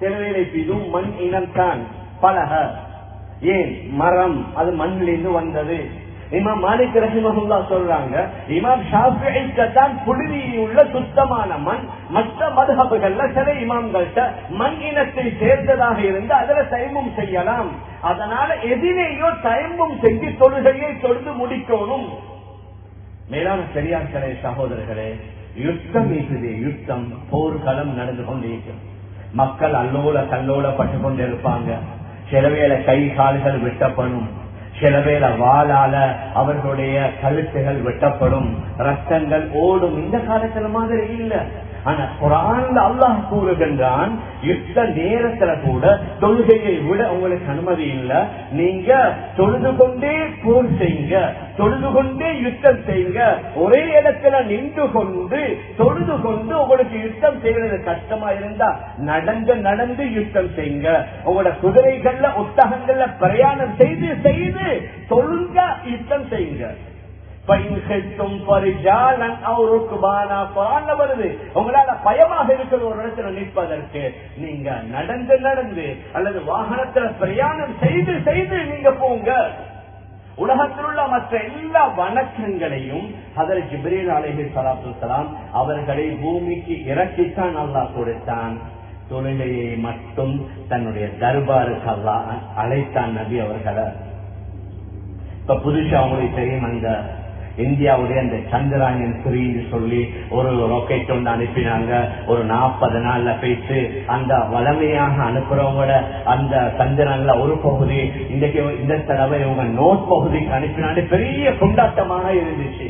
தெருவேலை இதுவும் மண் இனம் தான். பலக ஏன் மரம், அது மண்ணிலிருந்து வந்தது. இமாம் மாலிக் ரஹிமஹுல்லாஹ் சொல்றாங்க, இமாம் ஷாஃபிஈக்கு தான் புழுதியில் உள்ள சுத்தமான மண். மற்ற மذஹப்கள்ல சில இமாம்கள்ட்ட மண் இனத்தை சேர்ந்ததாக இருந்து அதுல தயம்மும் செய்யலாம். அதனால எதிலேயோ தயம்பும் செஞ்சு தொழுகையை தொழுது முடிக்கணும். மேலான பெரியார்களே, சகோதரர்களே, யுத்தம் இருக்குது. யுத்தம், போர்க்களம் நடந்து கொண்டிருக்கும். மக்கள் அல்லோல கல்லோல பட்டு கொண்டிருப்பாங்க. சில வேளை கை கால்கள் வெட்டப்படும், சில வேளை வாளால அவர்களுடைய கழுத்துகள் வெட்டப்படும், ரத்தங்கள் ஓடும். இந்த காலத்துல மாதிரி இல்ல. ஆனா குர்ஆன்ல அல்லாஹ் கூறுகின்றான், யுத்த நேரத்துல கூட தொழுகையை விட உங்களுக்கு அனுமதி இல்ல. நீங்க தொழுது கொண்டே போர் செய்யுங்க, தொழுது கொண்டே யுத்தம் செய்யுங்க. ஒரே இடத்துல நின்று கொண்டு தொழுது கொண்டு உங்களுக்கு யுத்தம் செய்வது கஷ்டமா இருந்தா நடந்து யுத்தம் செய்யுங்க. உங்களோட குதிரைகள்ல ஒட்டகங்கள்ல பிரயாணம் செய்து தொழுங்க, யுத்தம் செய்யுங்க. உங்களால பயமாக இருக்கிற ஒரு இடத்துல நிற்பதற்கு நீங்க நடந்து அல்லது வாகனத்துல பிரயாணம் செய்து நீங்க போங்க. உலகத்தில் உள்ள மற்ற எல்லா வணக்கங்களையும் ஹதரத் ஜிப்ரீல் அலைஹிஸ்ஸலாத்து வஸ்ஸலாம் அவர்களை பூமிக்கு இறக்கித்தான் அல்லாஹ் கொடுத்தான். தொழுகையை மட்டும் தன்னுடைய தர்பாருக்கு அல்லாஹ் அழைத்தான் நபி அவர்களை. இப்ப புதுசா அவங்களுக்கு தெரியும், அந்த இந்தியாவுடைய அந்த சந்திராயன் 3 சொல்லி ஒரு ராக்கெட் ஒன்று அனுப்பினாங்க. ஒரு 40 நாள்ல போயிட்டு அந்த வளமையாக அனுப்புறவங்களோட அந்த சந்திரன்ல ஒரு பகுதி இன்றைக்கு இந்த தடவை இவங்க நோட் பகுதிக்கு அனுப்பினாலே பெரிய கொண்டாட்டமாக இருந்துச்சு.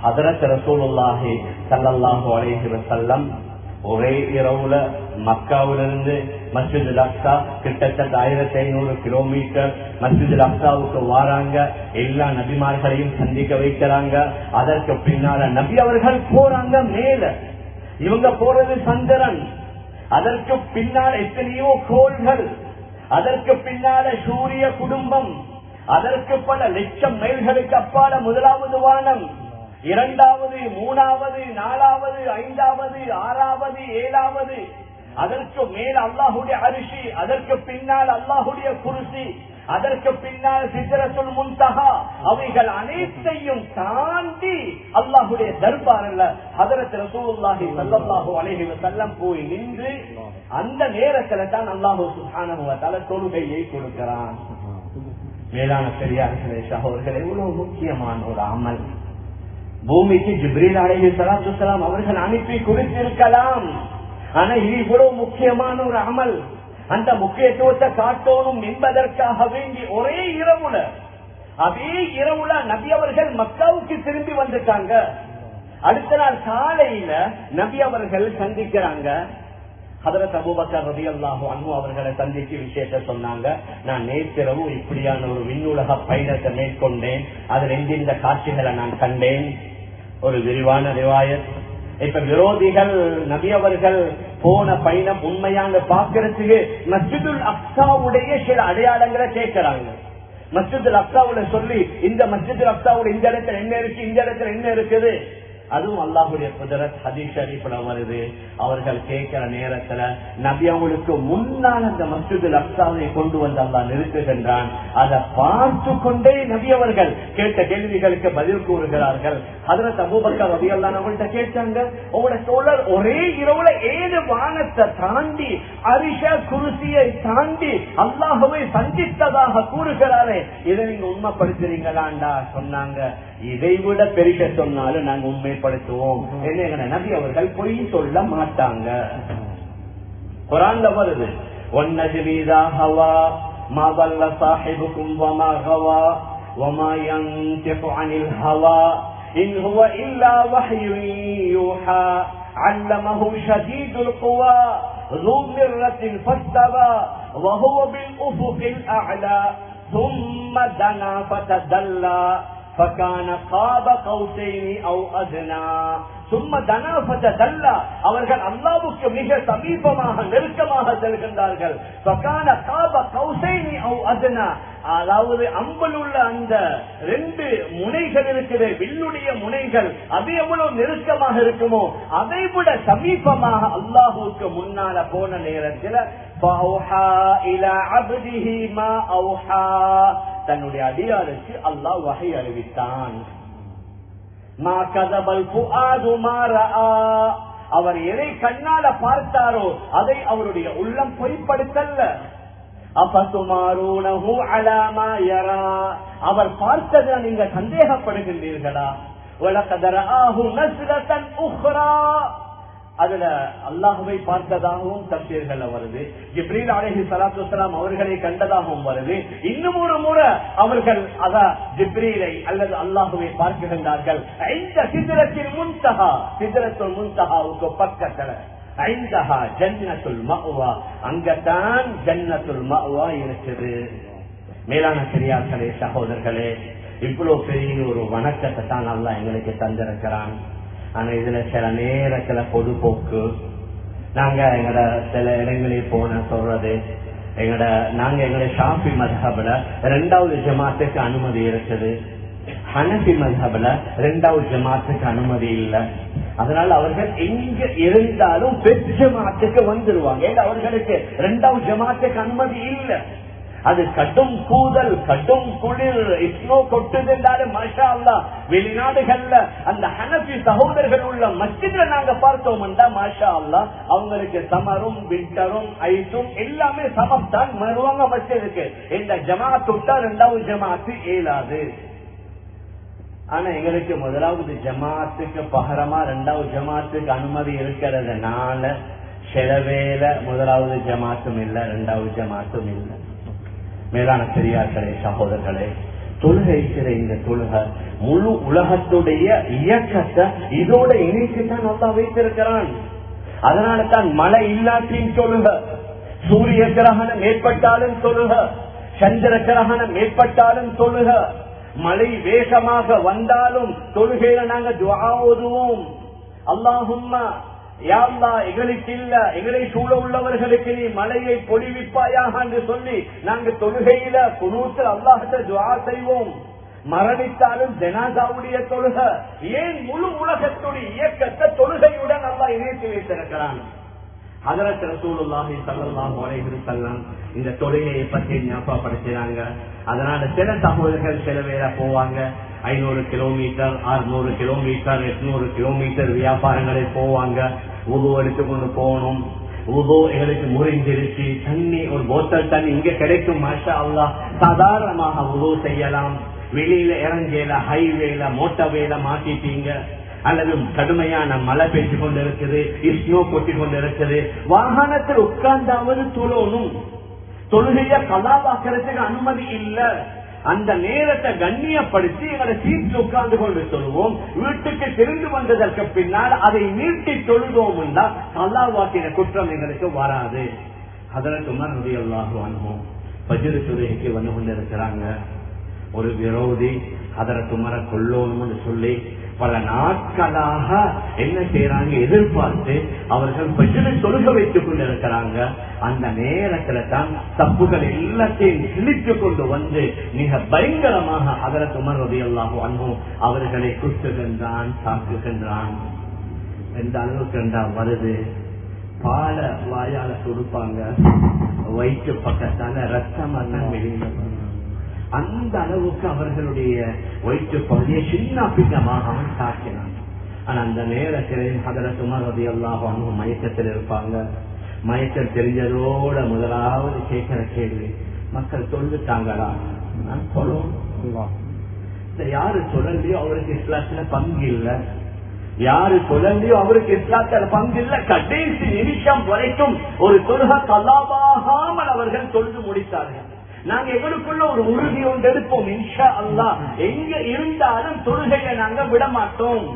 ஹதரத் ரசூலுல்லாஹி ஸல்லல்லாஹு அலைஹி வஸல்லம் ஒரே இரவுல மக்காவிலிருந்து மஸ்ஜிதுல் அக்ஸா கிட்டத்தட்ட 1500 கிலோமீட்டர். மஸ்ஜிதுல் அக்ஸாவுக்கு வாராங்க, எல்லா நபிமார்களையும் சந்திக்க வைக்கிறாங்க. அதற்கு பின்னால நபி அவர்கள் போறாங்க மேல. இவங்க போறது சந்திரன், அதற்கு பின்னால் எத்தனையோ கோள்கள், அதற்கு பின்னால சூரிய குடும்பம், அதற்கு பல லட்சம் மைல்களுக்கு அப்பால முதலாவது வானம், இரண்டாவது, மூணாவது, நாலாவது, ஐந்தாவது, ஆறாவது, ஏழாவது, அதற்கு மேல் அல்லாஹுடைய அரிசி, அதற்கு பின்னால் அல்லாஹுடைய குர்சி, அதற்கு பின்னால் சித்ரத்துல் முன்தஹா. அவைகள் அனைத்தையும் தாண்டி அல்லாஹுடைய தர்பாரில் ஹதரத் ரசூலுல்லாஹி ஸல்லல்லாஹு அலைஹி வஸல்லம் போய் நின்று அந்த நேரத்துல தான் அல்லாஹ் சுப்ஹானஹு வ தஆலா தொழுகையை கொடுக்கிறான். மேலான பெரியார்களே, சகோதரர்களே, எவ்வளவு முக்கியமான ஒரு அமல். பூமிக்கு ஜிப்ரீல் அலைஹிஸ்ஸலாத்து வஸ்ஸலாம் அவர்கள் அனுப்பி கொடுத்திருக்கலாம், ஆனா இது இவ்வளவு முக்கியமான ஒரு அமல். அந்த முக்கியத்துவத்தை காட்டணும் என்பதற்காக வேண்டி ஒரே இரவுல, அதே இரவுல நபி அவர்கள் மக்காவுக்கு திரும்பி வந்துட்டாங்க. அடுத்த நாள் காலையில நபி அவர்கள் சந்திக்கிறாங்க. ஹதரத் அபூபக்கர் ரலியல்லாஹு அன்ஹு அவர்களை சந்திச்சு விஷயத்தை சொன்னாங்க. நான் நேற்றிரவு இப்படியான ஒரு விண்ணுலக பயணத்தை மேற்கொண்டேன், அதில் எந்தெந்த காட்சிகளை நான் கண்டேன். ஒரு விரிவான ரிவாயத். இப்ப விரோதிகள் நபி அவர்கள் போன பயணம் உண்மையான பாக்குறதுக்கு மஸ்ஜிதுல் அக்ஸாவுடைய சில அடையாளங்களை கேட்கிறாங்க. மஸ்ஜிதுல் அக்ஸாவுல சொல்லி, இந்த மஸ்ஜிதுல் அக்ஸாவுடைய இந்த இடத்துல என்ன இருக்கு, இந்த இடத்துல என்ன இருக்குது, அதுவும் அல்லாஹுடைய குதரத். ஹதீஸ் ஷரீஃப்ல வருது. அவர்கள் கேட்கிற நேரத்துல நபி அவங்களுக்கு முன்னால் அந்த மஸ்ஜிதுல் அக்ஸாவை கொண்டு வந்து அல்லாஹ் நிறுத்துகின்றான். அதை பார்த்து கொண்டே நபி அவர்கள் கேட்ட கேள்விகளுக்கு பதில் கூறுகிறார்கள். ஹதரத் அபூபக்கர் ரலியல்லாஹு அன்ஹு அவங்கள்ட்ட கேட்டாங்க, உங்களோட தோழர் ஒரே இரவுல 7 வானத்தை தாண்டி அரிஷ குர்சியை தாண்டி அல்லாஹ்வை சந்தித்ததாக கூறுகிறாரே, இதை நீங்க உண்மைப்படுத்துறீங்களாண்டா? சொன்னாங்க, இதைவிட பெரிய சொன்னாலும் நாங்க உண்மைப்படுத்துவோம். என்ன நபி அவர்கள் பொய் சொல்ல மாட்டாங்க. குர்ஆன்ல வருது, வன்னஜ்மி இதா ஹவா மா ضل صاحبكم وما غوى وما ينطق عن الهوى إن هو إلا وحي يوحى علمه شديد القوى ذو مرة فاستوى وهو بالأفق الأعلى ثم دنا فتدلى فكان قاب قوسين أو أدنى ثم دنا فتدلى. அவர்கள் அல்லாஹ்வுக்கு மிக சமீபமாக நெருக்கமாக செல்கின்றார்கள். فكان قاب قوسين أو أدنى. அதாவது அம்பில் உள்ள அந்த 2 முனைகள் இருக்கிற வில்லுடைய முனைகள் அது எவ்வளவு நெருக்கமாக இருக்குமோ அதை விட சமீபமாக அல்லாஹ்வுக்கு முன்னால போன நேரத்தில் தன்னுடைய அடியாருக்கு அல்லாஹ் வஹி அறிவித்தான். அவர் எதை கண்ணால பார்த்தாரோ அதை அவருடைய உள்ளம் பொய்ப்படுத்தல்ல. அவர் பார்த்ததை நீங்க சந்தேகப்படுகின்றீர்களா? அதுல அல்லாஹுவை பார்த்ததாகவும் தப்சீர்கள் வருது. ஜிப்ரீல் அலைஹிஸ்ஸலாத்து வஸ்ஸலாம் அவர்களை கண்டதாகவும் வருது. இன்னும் ஒரு முறை அவர்கள் ஜிப்ரீலை அல்லது அல்லாஹுவை பார்க்கின்றார்கள். இந்த சித்ரத்துல் முன்தஹா, சித்ரத்துல் முன்தஹாவுக்கு பக்கத்துல ஐந்தஹா ஜன்னத்துல் மஅவா, அங்கதான் ஜன்னத்துல் மஅவா இருக்குது. மேலான பெரியார்களே, சகோதரர்களே, இவ்வளவு பெரிய ஒரு வணக்கத்தை தான் அல்லாஹ் எங்களுக்கு தந்திருக்கிறான். ஆனா இதுல சில நேரத்துல பொதுப்போக்கு. நாங்க எங்கட சில இடங்களில் போன சொல்றது, நாங்க எங்களுடைய ஷாஃபி மத்ஹப்ல 2வது ஜமாத்துக்கு அனுமதி இருக்குது, ஹனஃபி மத்ஹப்ல 2வது ஜமாத்துக்கு அனுமதி இல்லை. அதனால அவர்கள் எங்க இருந்தாலும் பெரிய ஜமாத்துக்கு வந்துருவாங்க. அவர்களுக்கு 2வது ஜமாத்துக்கு அனுமதி இல்லை. அது கடும் கூதல், கடும் குளிர், இஸ்னோ கொட்டுது என்றாலும் மாஷா அல்லாஹ் வெளிநாடுகள்ல அந்த ஹனஃபி சகோதரர்கள் உள்ள மஸ்ஜித்ல நாங்க பார்த்தோம் என்றா மாஷா அல்லாஹ் அவங்களுக்கு சமரும் விண்டரும் ஐஸும் எல்லாமே சமம் தான் வருவாங்க மஸ்ஜிதுக்கு. இந்த ஜமாத் விட்டா 2வது ஜமாத்து இயலாது. ஆனா எங்களுக்கு 1வது ஜமாத்துக்கு பகரமா 2வது ஜமாத்துக்கு அனுமதி இருக்கிறதுனால சில வேளை 1வது ஜமாத்தும் இல்லை, 2வது ஜமாத்தும் இல்லை. மேலான பெரியார்களே, சகோதரர்களே, தொழுகைக்கிற இந்த தொழுகை முழு உலகத்துடைய இயக்கத்தை இதோட இணைத்துதான் நல்லா வைத்திருக்கிறான். அதனால தான் மழை இல்லாட்டின் தொழுகை, சூரிய கிரகணம் ஏற்பட்டாலும் தொழுக, சந்திர கிரகணம் ஏற்பட்டாலும் தொழுக, மழை வேகமாக வந்தாலும் தொழுகையில நாங்க துஆ ஓதுவோம். அல்லாஹும்மா யா அல்லாஹ் எங்களுக்கு இல்ல, எங்களை சூழ உள்ளவர்களுக்கு நீ மழையை பொழிவிப்பாயாக என்று சொல்லி நாங்க தொழுகையில குனூத்தில் அல்லாஹ்விட துஆ செய்வோம். மரணித்தாலும் ஜனாசாவுடைய தொழுக, ஏன் முழு உலகத்துடைய இயக்கத்தை தொழுகையுடன் அல்லாஹ் இணைத்து வைத்திருக்கிறான். ஹஜ்ரத் ரசூலுல்லாஹி ஸல்லல்லாஹு அலைஹி வஸல்லம் இந்த தொழுகையை பற்றி ஞாபகப்படுத்தினாங்க. அதனால சில சகோதரர்கள் சில பேரை போவாங்க 500 கிலோமீட்டர், 600 கிலோமீட்டர், 800 கிலோமீட்டர் வியாபாரங்களில் போவாங்க. உது எடுத்துக்கொண்டு போகணும். உது எங்களுக்கு முறிஞ்சிருச்சு, தண்ணி ஒரு போத்தல் தண்ணி இங்க கிடைக்கும், மாஷா அல்லாஹ் சாதாரணமாக உது செய்யலாம். வெளியில இறங்கல, ஹைவேல மோட்டர்வேல மாட்டிட்டீங்க, அல்லது கடுமையான மழை பெய்து கொண்டு இருக்குது, ஸ்னோ கொட்டி கொண்டு இருக்குது, வாகனத்தில் உட்கார்ந்தாவது தொழணும். தொழுகைய கலாபாக்கிறதுக்கு அனுமதி இல்ல. அந்த நேரத்தை கண்ணியப்படுத்தி எங்களை சீட்டில் உட்கார்ந்து கொண்டு சொல்லுவோம். வீட்டுக்கு திரும்பி வந்ததற்கு பின்னால் அதை நீட்டி தொழுதோம் என்றால் கலாவாக்கின குற்றம் எங்களுக்கு வராது. ஹஜ்ரத் உமர் ரலியல்லாஹு அன்ஹு ஃபஜ்ர் தொழுகைக்கு வந்து கொண்டிருக்கிறாங்க. ஒரு விரோதி ஹஜ்ரத் உமரை கொல்லணும்னு சொல்லி பல நாட்களாக என்ன செய்யறாங்க, எதிர்பார்த்து அவர்கள் ஃபஜ்ரை தொழுக வைத்துக் கொண்டிருக்கிறாங்க. அந்த நேரத்துல தான் தப்புகள் எல்லாத்தையும் கிழித்துக் கொண்டு வந்து மிக பயங்கரமாக ஹஜ்ரத் உமர் ரலியல்லாஹு அன்ஹு அவர்களை குத்துகின்றான், தாக்குகின்றான். எந்த அளவுக்கு என்றா வருது, பால வாயால கொடுப்பாங்க, வயிற்று பக்கத்தால ரத்தம் எல்லாம் வெளியில, அந்த அளவுக்கு அவர்களுடைய வயிற்று பகுதியை சின்ன பின்னமாக அவன் தாக்கினான். ஆனா அந்த நேரத்தில் ஹஜ்ரத் உமர் ரலியல்லாஹு அன்ஹு மயக்கத்தில் இருப்பாங்க. மயக்கம் தெரிஞ்சதோட முதலாவது கேட்கிற கேள்வி, மக்கள் சொல்லிட்டாங்களா? நான் சொல்லுவோம். யாரு சொல்லலையோ அவருக்கு இஸ்லாத்துல பங்கு இல்லை, யாரு சொல்லலையோ அவருக்கு இஸ்லாத்துல பங்கு இல்லை. கடைசி நிமிஷம் வரைக்கும் ஒரு தொழுகை கலாபாகாமல் அவர்கள் தொழுது முடித்தார்கள். நாங்க எங்களுக்குள்ள ஒரு உறுதி ஒன்று எடுப்போம், இன்ஷா அல்லாஹ் எங்க இருந்தாலும் தொழுகையை நாங்க விட மாட்டோம்.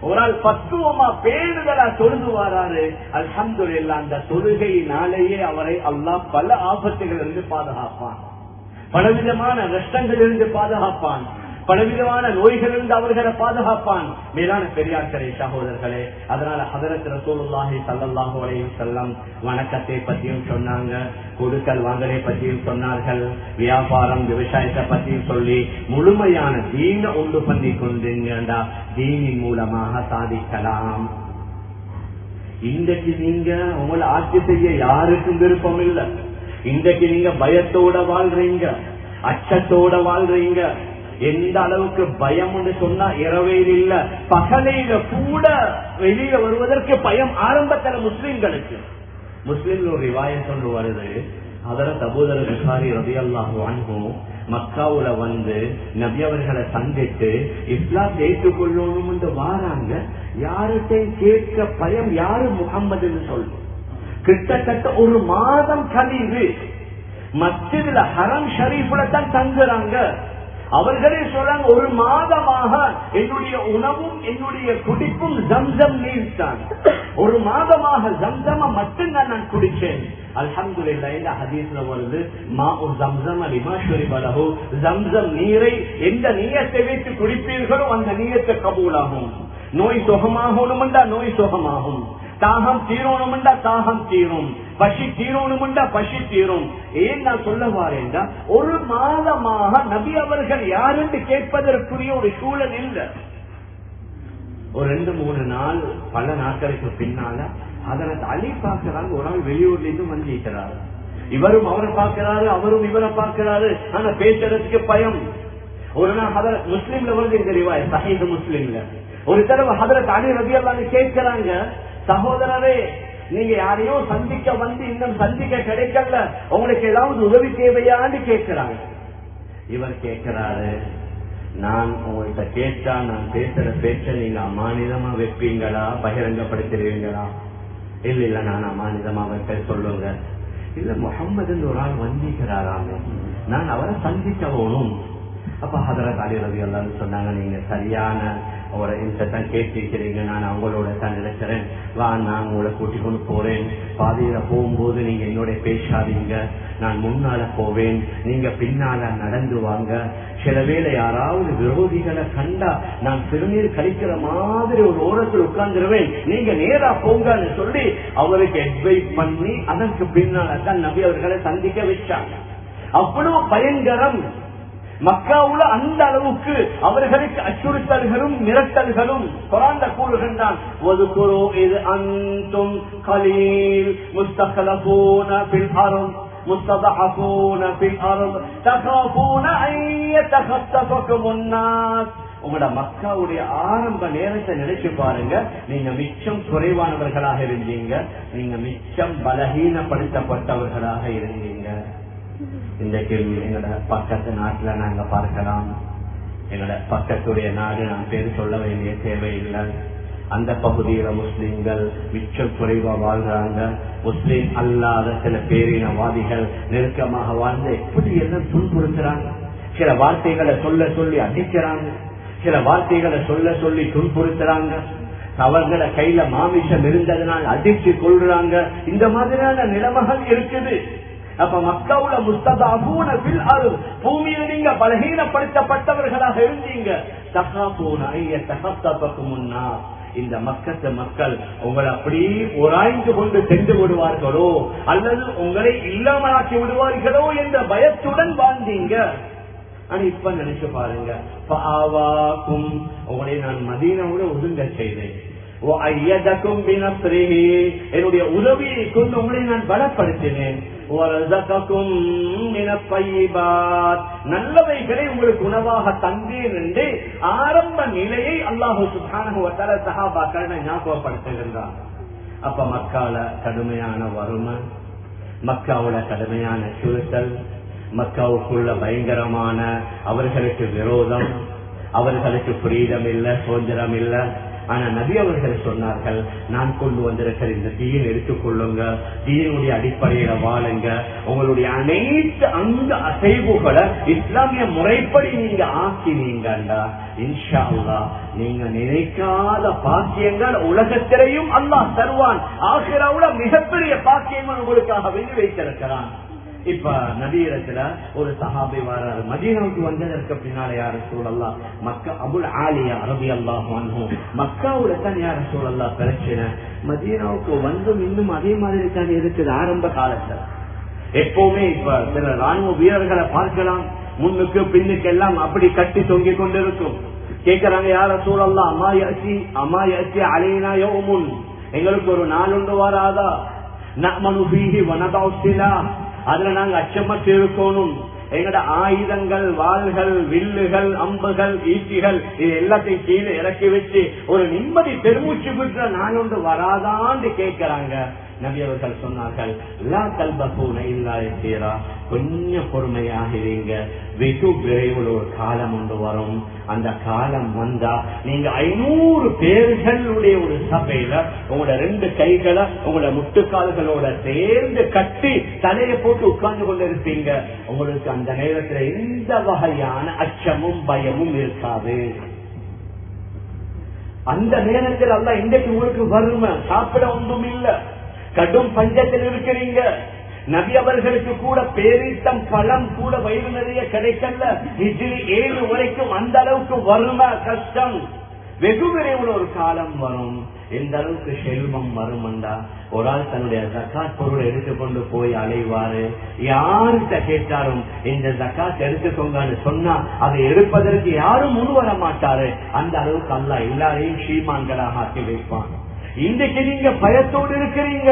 ஒரு ஆள் பக்குவமா பேணுதலா தொழுது வராரு, அல்ஹம்துலில்லாஹ். அந்த தொழுகையினாலேயே அவரை அல்லாஹ் பல ஆபத்துகள் இருந்து பாதுகாப்பான், பலவிதமான நஷ்டங்களிலிருந்து பாதுகாப்பான், பலவிதமான நோய்களிலிருந்து அவர்களை பாதுகாப்பான். மேலான பெரியார்களே, சகோதரர்களே, அதனால ஹஜ்ரத் ரசூலுல்லாஹி ஸல்லல்லாஹு அலைஹி வஸல்லம் வணக்கத்தை பற்றியும் சொன்னாங்க, கொடுக்கல் வாங்கலை பற்றியும் சொன்னார்கள், வியாபாரம் விவசாயத்தை பற்றியும் சொல்லி முழுமையான தீன உண்டு பண்ணி கொண்டீங்கடா தீனின் மூலமாக சாதிக்கலாம். இன்றைக்கு நீங்க உங்களை ஆட்சி செய்ய யாருக்கும் விருப்பம் இல்லை. இன்றைக்கு நீங்க பயத்தோட வாழ்றீங்க, அச்சத்தோட வாழ்றீங்க. எந்த அளவுக்கு பயம் சொன்னா இரவையில் இல்ல, பகலையில கூட வெளியில வருவதற்கு பயம். ஆரம்பத்தில் முஸ்லிம்களுக்கு, முஸ்லிம்ல ஒரு ரிவாயத் ஒன்று வருது, ஹஜ்ரத் அபூதர் புகாரி ரலியல்லாஹு அன்ஹு மக்காவுல வந்து நபி அவர்களை சந்தித்து இஸ்லாம் ஏற்றுக்கொள்ளணும் என்று வாராங்க. யார்கிட்டையும் கேட்க பயம், யாரு முகம்மதுன்னு சொல்லு. கிட்டத்தட்ட ஒரு மாதம் கழிவு மஸ்ஜிதுல ஹரம் ஷரீஃப்ல தான் தங்குறாங்க. அவர்களே சொல்றாங்க, ஒரு மாதமாக என்னுடைய உணவும் என்னுடைய குடிப்பும் ஜம்சம் நீர் தான். ஒரு மாதமாக ஜம்சம மட்டும்தான் நான் குடிச்சேன். அல்ஹம்துலில்லாஹ். இந்த ஹதீஸ்ல வருது, மாஉ ஜம்சம் லிமா ஷுரிப லஹு, ஜம்சம் நீரை எந்த நியத்தை வைத்து குடிப்பீர்களோ அந்த நியத்தை கபூலாகும். நோய் சுகமாகணும்டா நோய் சுகமாகும், தாகம் தீரணும்டா தாகம் தீரும், பசி தீரணும்டா பசி தீரும். ஏன் நான் சொல்ல வாரேன்டா, ஒரு மாதமாக நபி அவர்கள் யாருன்னு கேட்பதற்குரிய ஒரு சூழல் இல்லை. ஒரு 2-3 நாள், பல நாட்களுக்கு பின்னால அதற்கு அலி பார்க்கிறாங்க. ஒரு நாள் வெளியூர்ல இருந்து வந்திருக்கிறாரு. இவரும் அவரை பார்க்கிறாரு, அவரும் இவரை பார்க்கிறாரு. ஆனா பேசுறதுக்கு பயம். ஒரு நாள் முஸ்லீம்ல வருது இந்த ரிவாயத், சஹீஹ் முஸ்லிம்ல. ஒரு தடவை ஹஜ்ரத் அலி ரலியல்லாஹு அன்ஹு கேட்கிறாங்க, சகோதரரே நீங்க யாரையோ சந்திக்க வந்து இன்னும் சந்திக்க கிடைக்கல, உங்களுக்கு ஏதாவது உதவி தேவையான்னு கேட்கிறாங்க. இவர் கேட்கிறாரு, நான் உங்கள்கிட்ட கேட்டா நான் பேசுற பேச்ச நீங்க அமானிதமா வைப்பீங்களா, பகிரங்கப்படுத்திடுவீங்களா? இல்ல இல்ல நான் அமானிதமா வைப்ப சொல்லுங்க. இல்ல முஹம்மதுன்னு ஒரு ஆள் வந்திக்கிறாராமே, நான் அவரை சந்திக்க போகணும். அப்ப ஹஜ்ரத் அலி ரலியல்லாஹு அன்ஹு சொன்னாங்க, நீங்க சரியான அவரை தான் கேட்டிருக்கிறீங்க, நான் அவங்களோட தான் இருக்கிறேன், வா நான் உங்களை கூட்டிக் கொண்டு போறேன், பாதையில போகும்போது நீங்க என்னோட பேசாதீங்க, நான் முன்னால போவேன், நீங்க பின்னால நடந்து வாங்க, சில வேளை யாராவது விரோதிகளை கண்டா நான் சிறுநீர் கழிக்கிற மாதிரி ஒரு ஓரத்தில் உட்கார்ந்துருவேன், நீங்க நேரா போங்கன்னு சொல்லி அவருக்கு அட்வைஸ் பண்ணி அதற்கு பின்னால தான் நபி அவர்களை சந்திக்க வச்சாங்க. அவ்வளவு பயங்கரம் மக்காவுல. அந்த அளவுக்கு அவர்களுக்கு அச்சுறுத்தல்களும் மிரட்டல்களும் குர்ஆன்ல கூறுகின்றான். வதுகுரு இத் அன்தும் கலீல் முஸ்தக்லஃபூன ஃபில் அர்ض் முஸ்ததஅஃபூன ஃபில் அர்ض் தகாஃபூன அன் யதகத்தஃபகுமுன் நாஸ். உங்களோட மக்காவுடைய ஆரம்ப நேரத்தை நினைச்சு பாருங்க. நீங்க மிச்சம் குறைவானவர்களாக இருந்தீங்க, நீங்க மிச்சம் பலகீனப்படுத்தப்பட்டவர்களாக இருந்தீங்க. இன்றைக்கு எங்களோட பக்கத்து நாட்டுல நாங்க பார்க்கலாம், எங்களோட பக்கத்துடைய நாடு நான் பேர் சொல்ல வேண்டிய தேவையில்லை, அந்த பகுதியில முஸ்லிம்கள் மிச்சம் குறைவா வாழ்றாங்க. முஸ்லிம் அல்லாத சில பேரினவாதிகள் நெருக்கமாக வாழ்ந்து எப்படி எல்லாம் துன்புறுத்துறாங்க. சில வார்த்தைகளை சொல்ல சொல்லி அடிக்கிறாங்க, சில வார்த்தைகளை சொல்ல சொல்லி துன்புறுத்துறாங்க, அவர்களை கையில மாமிசம் இருந்ததுனால் அடிச்சு கொள்றாங்க. இந்த மாதிரியான நிலைமைகள் இருக்குது. அப்ப மக்காவுல முஸ்ததஅஃபூன ஃபில் அர்ض், பூமியில நீங்க பலகீனப்படுத்தப்பட்டவர்களாக இருந்தீங்க. தகாஃபூன அன் யதகத்தஃபகுமுன் நாஸ், இந்த மக்கத்து மக்கள் உங்களை அப்படியே உராய்ந்து கொண்டு சென்று விடுவார்களோ அல்லது உங்களை இல்லாமலாக்கி விடுவார்களோ என்ற பயத்துடன் வாழ்ந்தீங்க. ஆனா இப்ப நினைச்சு பாருங்க, உங்களை நான் மதீனாவோட ஒதுங்க செய்தேன், என்னுடைய உதவியை கொண்டு உங்களை நான் பலப்படுத்தினேன், நல்லவைகளை உங்களுக்கு உணவாக தந்தேன் என்று ஆரம்ப நிலையை அல்லாஹு சுப்ஹானஹு வ தஆலா சஹாபாக்களை ஞாபகப்படுத்துகின்றார். அப்ப மக்கால கடுமையான வறுமை, மக்காவுல கடுமையான சுருத்தல், மக்காவுக்குள்ள பயங்கரமான அவர்களுக்கு விரோதம், அவர்களுக்கு ஃப்ரீடம் இல்ல, சுதந்திரம் இல்ல. ஆனா நபி அவர்கள் சொன்னார்கள், நான் கொண்டு வந்திருக்கிற இந்த தீன் எடுத்துக்கொள்ளுங்க, தீனுடைய அடிப்படையில வாழுங்க, உங்களுடைய அனைத்து அந்த அசைவுகளை இஸ்லாமிய முறைப்படி நீங்க ஆக்கினீங்கண்டா இன்ஷா அல்லாஹ் நீங்க நினைக்காத பாக்கியங்கள் உலகத்திலையும் அல்லாஹ் தருவான். ஆகிராவுல மிகப்பெரிய பாக்கியங்கள் உங்களுக்காக வேண்டி வைத்திருக்கிறான். இப்ப நபியிடத்துல ஒரு சஹாபி வராரு, மதீனாவுக்கு வந்ததற்கு பின்னால யார் ரசூலல்லாஹ், மக்கா அபுல் ஆலியா ரலியல்லாஹு அன்ஹு, மக்காவுல தான் யார் ரசூலல்லாஹ் பிரச்சனை, மதீனாவுக்கு வந்தும் இன்னும் அதே மாதிரி தான் இருக்குது ஆரம்ப காலத்துல. எப்பவுமே இப்ப சில ராணுவ வீரர்களை பார்க்கலாம், முன்னுக்கு பின்னுக்கு எல்லாம் அப்படி கட்டி தொங்கிக் கொண்டிருக்கும். கேட்கிறாங்க, யார் ரசூலல்லாஹ் அம்மா யஸி அலைனா யௌமுன், எங்களுக்கு ஒரு நாள் ஒன்று வராதா, நஅமனு ஃபீஹி வ நதஉ ஸிலாஹ், அதுல நாங்க அச்சமற்று இருக்கணும், எங்கட ஆயுதங்கள், வாள்கள், வில்லுகள், அம்புகள், ஈட்டிகள் இது எல்லாத்தையும் கீழே இறக்கி வச்சு ஒரு நிம்மதி பெருமூச்சு விட்டுற நாள் ஒன்று வராதான்னு கேட்கிறாங்க. நபி அவர்கள் சொன்னார்கள், லா தல்பஸூன இல்லா யஸீரா, கொஞ்சம் பொறுமையாக இருங்க, வெகு விரைவில் ஒரு காலம் ஒன்று வரும், அந்த காலம் வந்தா நீங்க 500 பேர்களுடைய ஒரு சபையில உங்களோட 2 கைகளை உங்களோட முட்டுக்கால்களோட சேர்ந்து கட்டி தலையை போட்டு உட்கார்ந்து கொண்டு இருப்பீங்க. உங்களுக்கு அந்த நேரத்துல எந்த வகையான அச்சமும் பயமும் இருக்காது. அந்த நேரத்தில் அல்லாஹ் இன்றைக்கு உங்களுக்கு வறுமை, சாப்பிட ஒன்றும் இல்ல, கடும் பஞ்சத்தில் இருக்கிறீங்க, நபி அவர்களுக்கு கூட பேரீட்டம் பழம் கூட வயிறு நிறைய கிடைக்கல, ஹிஜ்ரி 7 வரைக்கும் அந்த அளவுக்கு வறுமை, கஷ்டம். வெகு விரைவில் ஒரு காலம் வரும், எந்த அளவுக்கு செல்வம் வரும்டா, ஒரு ஆள் தன்னுடைய ஜக்காத் பொருள் எடுத்துக்கொண்டு போய் அலைவாரு, யார்கிட்ட கேட்டாலும் இந்த ஜக்காத் எடுத்துக்கோங்கன்னு சொன்னா அதை எடுப்பதற்கு யாரும் முன் வர மாட்டாரு. அந்த அளவுக்கு அல்லாஹ் எல்லாரையும் ஸ்ரீமான்களாக ஆக்கி வைப்பான். இன்றைக்கு நீங்க பயத்தோடு இருக்கிறீங்க,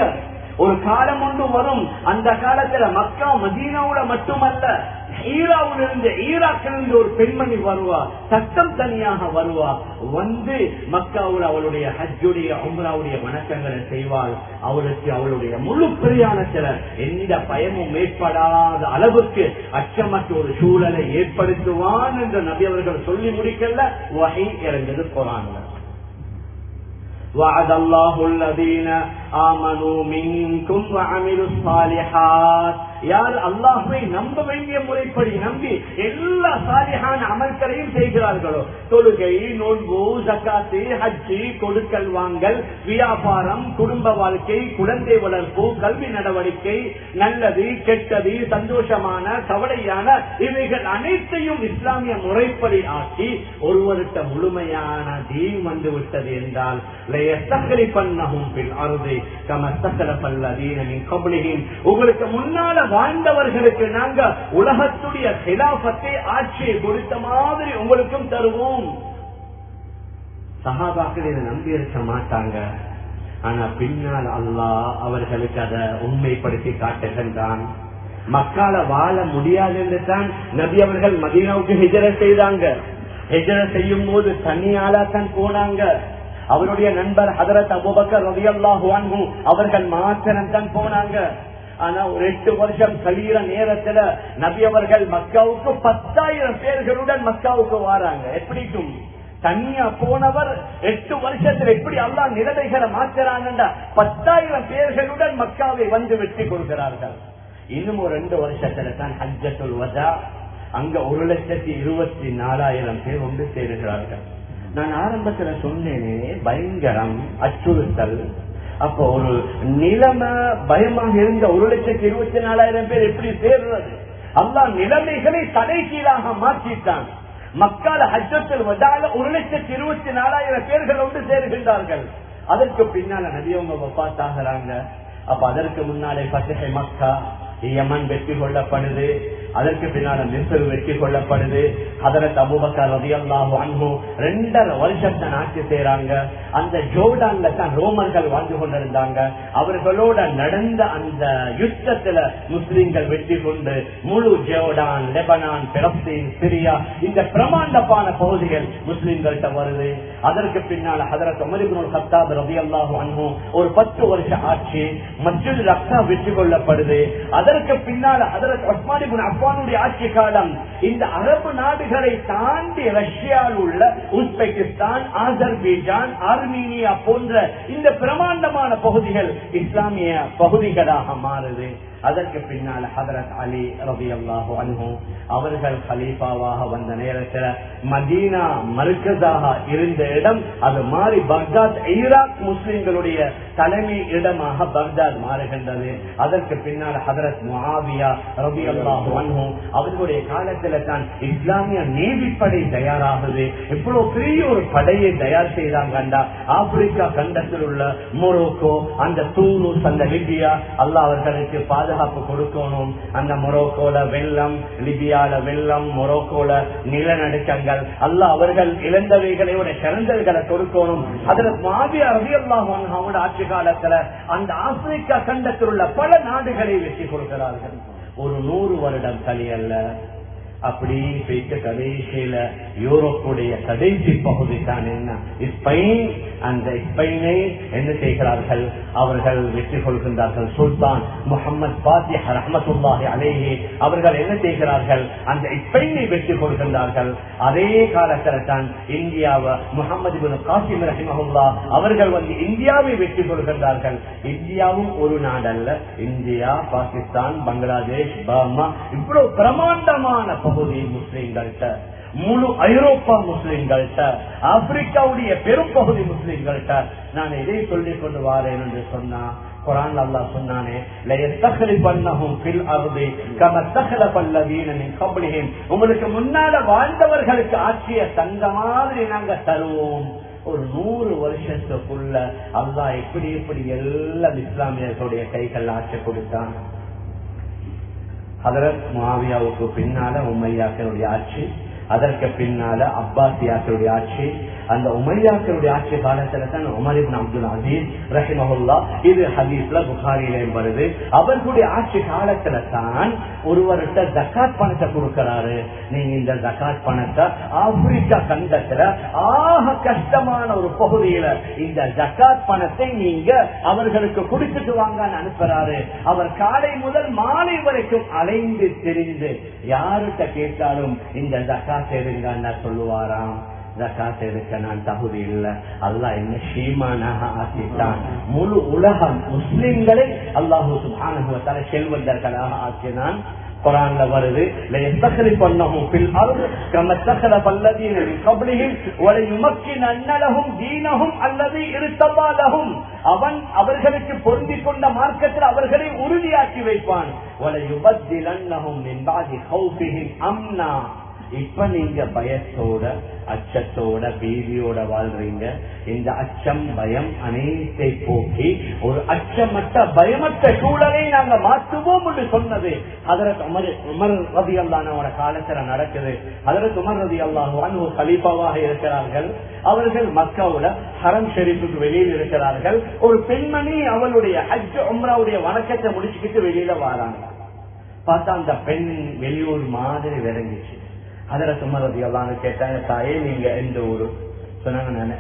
ஒரு காலம் ஒன்று வரும், அந்த காலத்துல மக்கா மதீனாவுல மட்டுமல்ல, ஈராவிலிருந்து ஈராக்கிலிருந்து ஒரு பெண்மணி வருவா, சட்டம் தனியாக வருவா, வந்து மக்காவுல அவளுடைய ஹஜ்ஜுடைய உம்ராவுடைய வணக்கங்களை செய்வாள். அவளுக்கு அவளுடைய முழு பிரயாணத்துல எந்த பயமும் ஏற்படாத அளவுக்கு அச்சமற்ற ஒரு சூழலை ஏற்படுத்துவான் என்று நபி அவர்கள் சொல்லி முடிக்கல, வஹீ இறந்தது குர்ஆன்ல. وعد الله الذين آمنوا منكم وعملوا الصالحات யார் அல்லாஹ்வை நம்ப வேண்டிய முறைப்படி நம்பி எல்லா சாலிஹான அமல்களையும் செய்கிறார்களோ, தொழுகை, நோன்பு, ஜகாத்து, ஹஜ்ஜி, கொடுக்கல் வாங்கல், வியாபாரம், குடும்ப வாழ்க்கை, குழந்தை வளர்ப்பு, கல்வி நடவடிக்கை, நல்லது கெட்டது, சந்தோஷமான கவலையான இவைகள் அனைத்தையும் இஸ்லாமிய முறைப்படி ஆக்கி ஒருவருட்ட முழுமையான தீன் வந்து விட்டது என்றால் உங்களுக்கு முன்னால வாழ்ந்தவர்களுக்கு நாங்க உலகத்துடைய ஹிலாஃபத்தை ஆட்சியை கொடுத்த மாதிரி உங்களுக்கும் தருவோம். சஹாபாக்கள் இதை நம்பி இருக்க மாட்டாங்க. ஆனா பின்னால் அல்லாஹ் அவர்களுக்கு அதை உண்மைப்படுத்தி காட்டுகின்றான். மக்கால வாழ முடியாது என்று தான் நபி அவர்கள் மதீனாவுக்கு ஹிஜ்ரத் செய்தாங்க. ஹிஜ்ரத் செய்யும் போது தனியால தான் போனாங்க. அவருடைய நண்பர் ஹதரத் அபூபக்கர் ரலியல்லாஹு அன்ஹு அவர்கள் மாத்திரம் தான் போனாங்க. ஆனா ஒரு 8 வருஷம் கழிகிற நேரத்துல நபி அவர்கள் மக்காவுக்கு 10,000 பேர்களுடன் மக்காவுக்கு வராங்க. எப்படிக்கும் தனியா போனவர் 8 வருஷத்துல எப்படி அல்லாஹ் நிலைமைகளை மாற்றாங்க. 10,000 பேர்களுடன் மக்காவை வந்து வெற்றி கொடுக்கிறார்கள். இன்னும் ஒரு 2 வருஷத்துல தான் ஹஜ்ஜத்துல் வதா, அங்க 1,24,000 பேர் ஒன்று சேருகிறார்கள். நான் ஆரம்பத்துல சொன்னேனே பயங்கரம் அச்சுறுத்தல். அப்போ ஒரு நிலைமை பயமாக இருந்த 1,24,000 பேர் எப்படி சேர்றது? அல்லாஹ் நிலைமைகளை தலைகீழாக மாற்றிட்டான். மக்கால ஹஜ்ஜத்துல் வதால 1,24,000 பேர்கள் ஒன்று சேருகின்றார்கள். அதற்கு பின்னால நபியவங்க வஃபாத்தாகிறாங்க. அப்ப அதற்கு முன்னாலே ஃபத்ஹ் மக்கா, யமன் வெற்றி கொள்ளப்படுது. அதற்கு பின்னால மிஸ்ர் வெற்றி கொள்ளப்படுது. ஹதரத் அபூபக்கர் ரலியல்லாஹு அன்ஹு 2.5 வருஷத்தை ஆட்சி செய்றாங்க. அந்த ஜோர்டான்ல தான் ரோமர்கள் வாழ்ந்து கொண்டிருந்தாங்க. அவர்களோட நடந்த அந்த யுத்தத்துல முஸ்லிம்கள் வெற்றி கொண்டு முழு ஜோர்டான், லெபனான், பெலஸ்தீன், சிரியா இந்த பிரமாண்டமான பகுதிகள் முஸ்லிம்கள்ட்ட வருது. அதற்கு பின்னால ஹதரத் உமர் இப்னுல் கத்தாப் ரலியல்லாஹு அன்ஹு ஒரு 10 வருஷ ஆட்சி. மஸ்ஜித் அக்ஸா வெற்றி கொள்ளப்படுது. அதற்கு பின்னால ஹதரத் உஸ்மான் இப்னு அஃபானுடைய ஆட்சி காலம். இந்த அரபு நாடுகளை தாண்டி ரஷ்யாவில் உள்ள உஸ்பெகிஸ்தான், அசர்பைஜான், ஆர்மீனியா போன்ற இந்த பிரமாண்டமான பகுதிகள் இஸ்லாமிய பகுதிகளாக மாறுது. அதற்கு பின்னால் ஹதரத் அலி ரலியல்லாஹு அன்ஹு அவர்கள் கலீஃபாவாக வந்த நேரத்தில் மதீனா மர்கஸாக இருந்த இடம் அது மாறி பக்தாத், ஈராக் முஸ்லிம்களுடைய தலைமை இடமாக பக்தாத் மாறுகின்றது. அதற்கு பின்னால் ஹதரத் முஆவியா ரலியல்லாஹு அன்ஹு அவர்களுடைய காலத்தில் தான் இஸ்லாமிய நீதிப்படை தயாராகுது. இவ்வளவு பெரிய ஒரு படையை தயார் செய்தாங்கண்டா ஆப்பிரிக்கா கண்டத்தில் உள்ள மொரோக்கோ, அந்த தூனூஸ், அந்த லிபியா அல்லாஹ் அவர்களுக்கு பாதுகாப்பு கொடுக்கணும். அந்த மொரோக்கோல வெள்ளம், லிபியால வெள்ளம், மொரோக்கோல நிலநடுக்கங்கள், அல்லாஹ் அவர்கள் இழந்தவைகளோட சிறந்தவைகளை கொடுக்கணும். ஹதரத் முஆவியா ரலியல்லாஹு அன்ஹு அவருடைய ஆட்சி காலத்துல அந்த ஆப்பிரிக்கா கண்டத்தில் உள்ள பல நாடுகளை வெற்றி கொடுக்கிறார்கள். ஒரு 100 வருடம் கலியல்ல. அப்படி போயிட்டு கடைசியில யூரோப்புடைய கடைசி பகுதி தான் என்ன ஸ்பெயின். அந்த ஸ்பெயினை என்ன செய்கிறார்கள்? அவர்கள் வெற்றி கொள்கின்றார்கள். சுல்தான் முஹம்மது ஃபாத்திஹ் ரஹ்மத்துல்லாஹி அலைஹி அவர்கள் என்ன செய்கிறார்கள்? அந்த ஸ்பெயினை வெற்றி கொள்கின்றார்கள். அதே காலத்தில் தான் இந்தியாவை முஹம்மது இப்னு காசிம் ரஹிமஹுல்லாஹ் அவர்கள் வந்து இந்தியாவை வெற்றி கொள்கின்றார்கள். இந்தியாவும் ஒரு நாடல்ல. இந்தியா, பாகிஸ்தான், பங்களாதேஷ், பர்மா இவ்வளவு பிரமாண்டமான பகுதி முஸ்லிம்கள்ட்ட, முழு ஐரோப்பா முஸ்லிம்கள்ட்ட, ஆப்பிரிக்காவுடைய பெரும் பகுதி முஸ்லிம்கள்ட்ட. நான் இதை சொல்லிக் கொண்டு வாரேன் என்று சொன்னா குர்ஆன்ல அல்லாஹ் சொன்னானே, உங்களுக்கு முன்னால வாழ்ந்தவர்களுக்கு ஆட்சியை தந்த மாதிரி நாங்க தருவோம். ஒரு 100 வருஷத்துக்குள்ள அல்லாஹ் எப்படி எப்படி எல்லாம் இஸ்லாமியர்களுடைய கைகள் ஆட்சி கொடுத்தான். ஹதரத் முஆவியாவுக்கு பின்னால உமையாக்களுடைய ஆட்சி, அதற்கு பின்னால அப்பாசியாக்களுடைய ஆட்சி. அந்த உமையாக்களுடைய ஆட்சி காலத்துல தான் உமர் இப்னு அப்துல் அசீஸ் ரஹிமஹுல்லாஹ், இது ஹதீஸ்ல புகாரிலையும் வருது. அவர்களுடைய ஆட்சி காலத்துல தான் ஒருவர்கிட்ட ஜகாத் பணத்தை கொடுக்கிறாரு. நீங்க இந்த ஜகாத் பணத்தை ஆப்பிரிக்கா கண்டத்துல ஆக கஷ்டமான ஒரு பகுதியில இந்த ஜகாத் பணத்தை நீங்க அவர்களுக்கு குடிச்சிட்டு வாங்கன்னு அனுப்புறாரு. அவர் காலை முதல் மாலை வரைக்கும் அலைந்து திரிந்து யாருகிட்ட கேட்டாலும் இந்த ஜகாத் எடுங்கன்னு சொல்லுவாராம். ஜகாத் எடுக்க நான் தகுதி இல்லை, அல்லாஹ் என்ன ஷீமானாக ஆக்கிட்டான். முழு உலகம் முஸ்லிம்களை அல்லாஹ் சுப்ஹானஹு வ தஆலா செல்வந்தர்களாக ஆக்கினான். குர்ஆன்ல வருது, லயஸ்தக்லிஃபன்னஹும் ஃபில் அர்த் கமா தக்லஃப அல்லதீன மின் கப்லிஹிம் வலயுமக்கினன்ன லஹும் தீனஹும் அல்லதீ இர்தபா லஹும். அவன் அவர்களுக்கு பொருந்திக் கொண்ட மார்க்கத்தில் அவர்களை உறுதியாக்கி வைப்பான். வலயுபத்திலன்னஹும் மின் பாதி ஹௌஃபிஹிம் அம்னா. இப்ப நீங்க பயத்தோட அச்சத்தோட பீதியோட வாழ்றீங்க. இந்த அச்சம் பயம் அனைத்தை போக்கி ஒரு அச்சமற்ற பயமற்ற சூழலை நாங்க மாற்றுவோம் என்று சொன்னது ஹதரத் உமர் ரலியல்லாஹு காலத்துல நடக்குது. ஹதரத் உமர் ரலியல்லாஹு அன்ஹு கலீஃபாவாக இருக்கிறார்கள். அவர்கள் மக்காவுல ஹரம் ஷெரீஃபுக்கு வெளியில் இருக்கிறார்கள். ஒரு பெண்மணி அவளுடைய ஹஜ் உம்ராவுடைய வணக்கத்தை முடிச்சுக்கிட்டு வெளியில வராங்க. பார்த்தா அந்த பெண் வெளியூர் மாதிரி விளங்கிச்சு. ஹதரத் உமர் ரலியல்லாஹு கேட்டாங்க, தாயே நீங்க எந்த ஊரு? சொன்னாங்க, நான்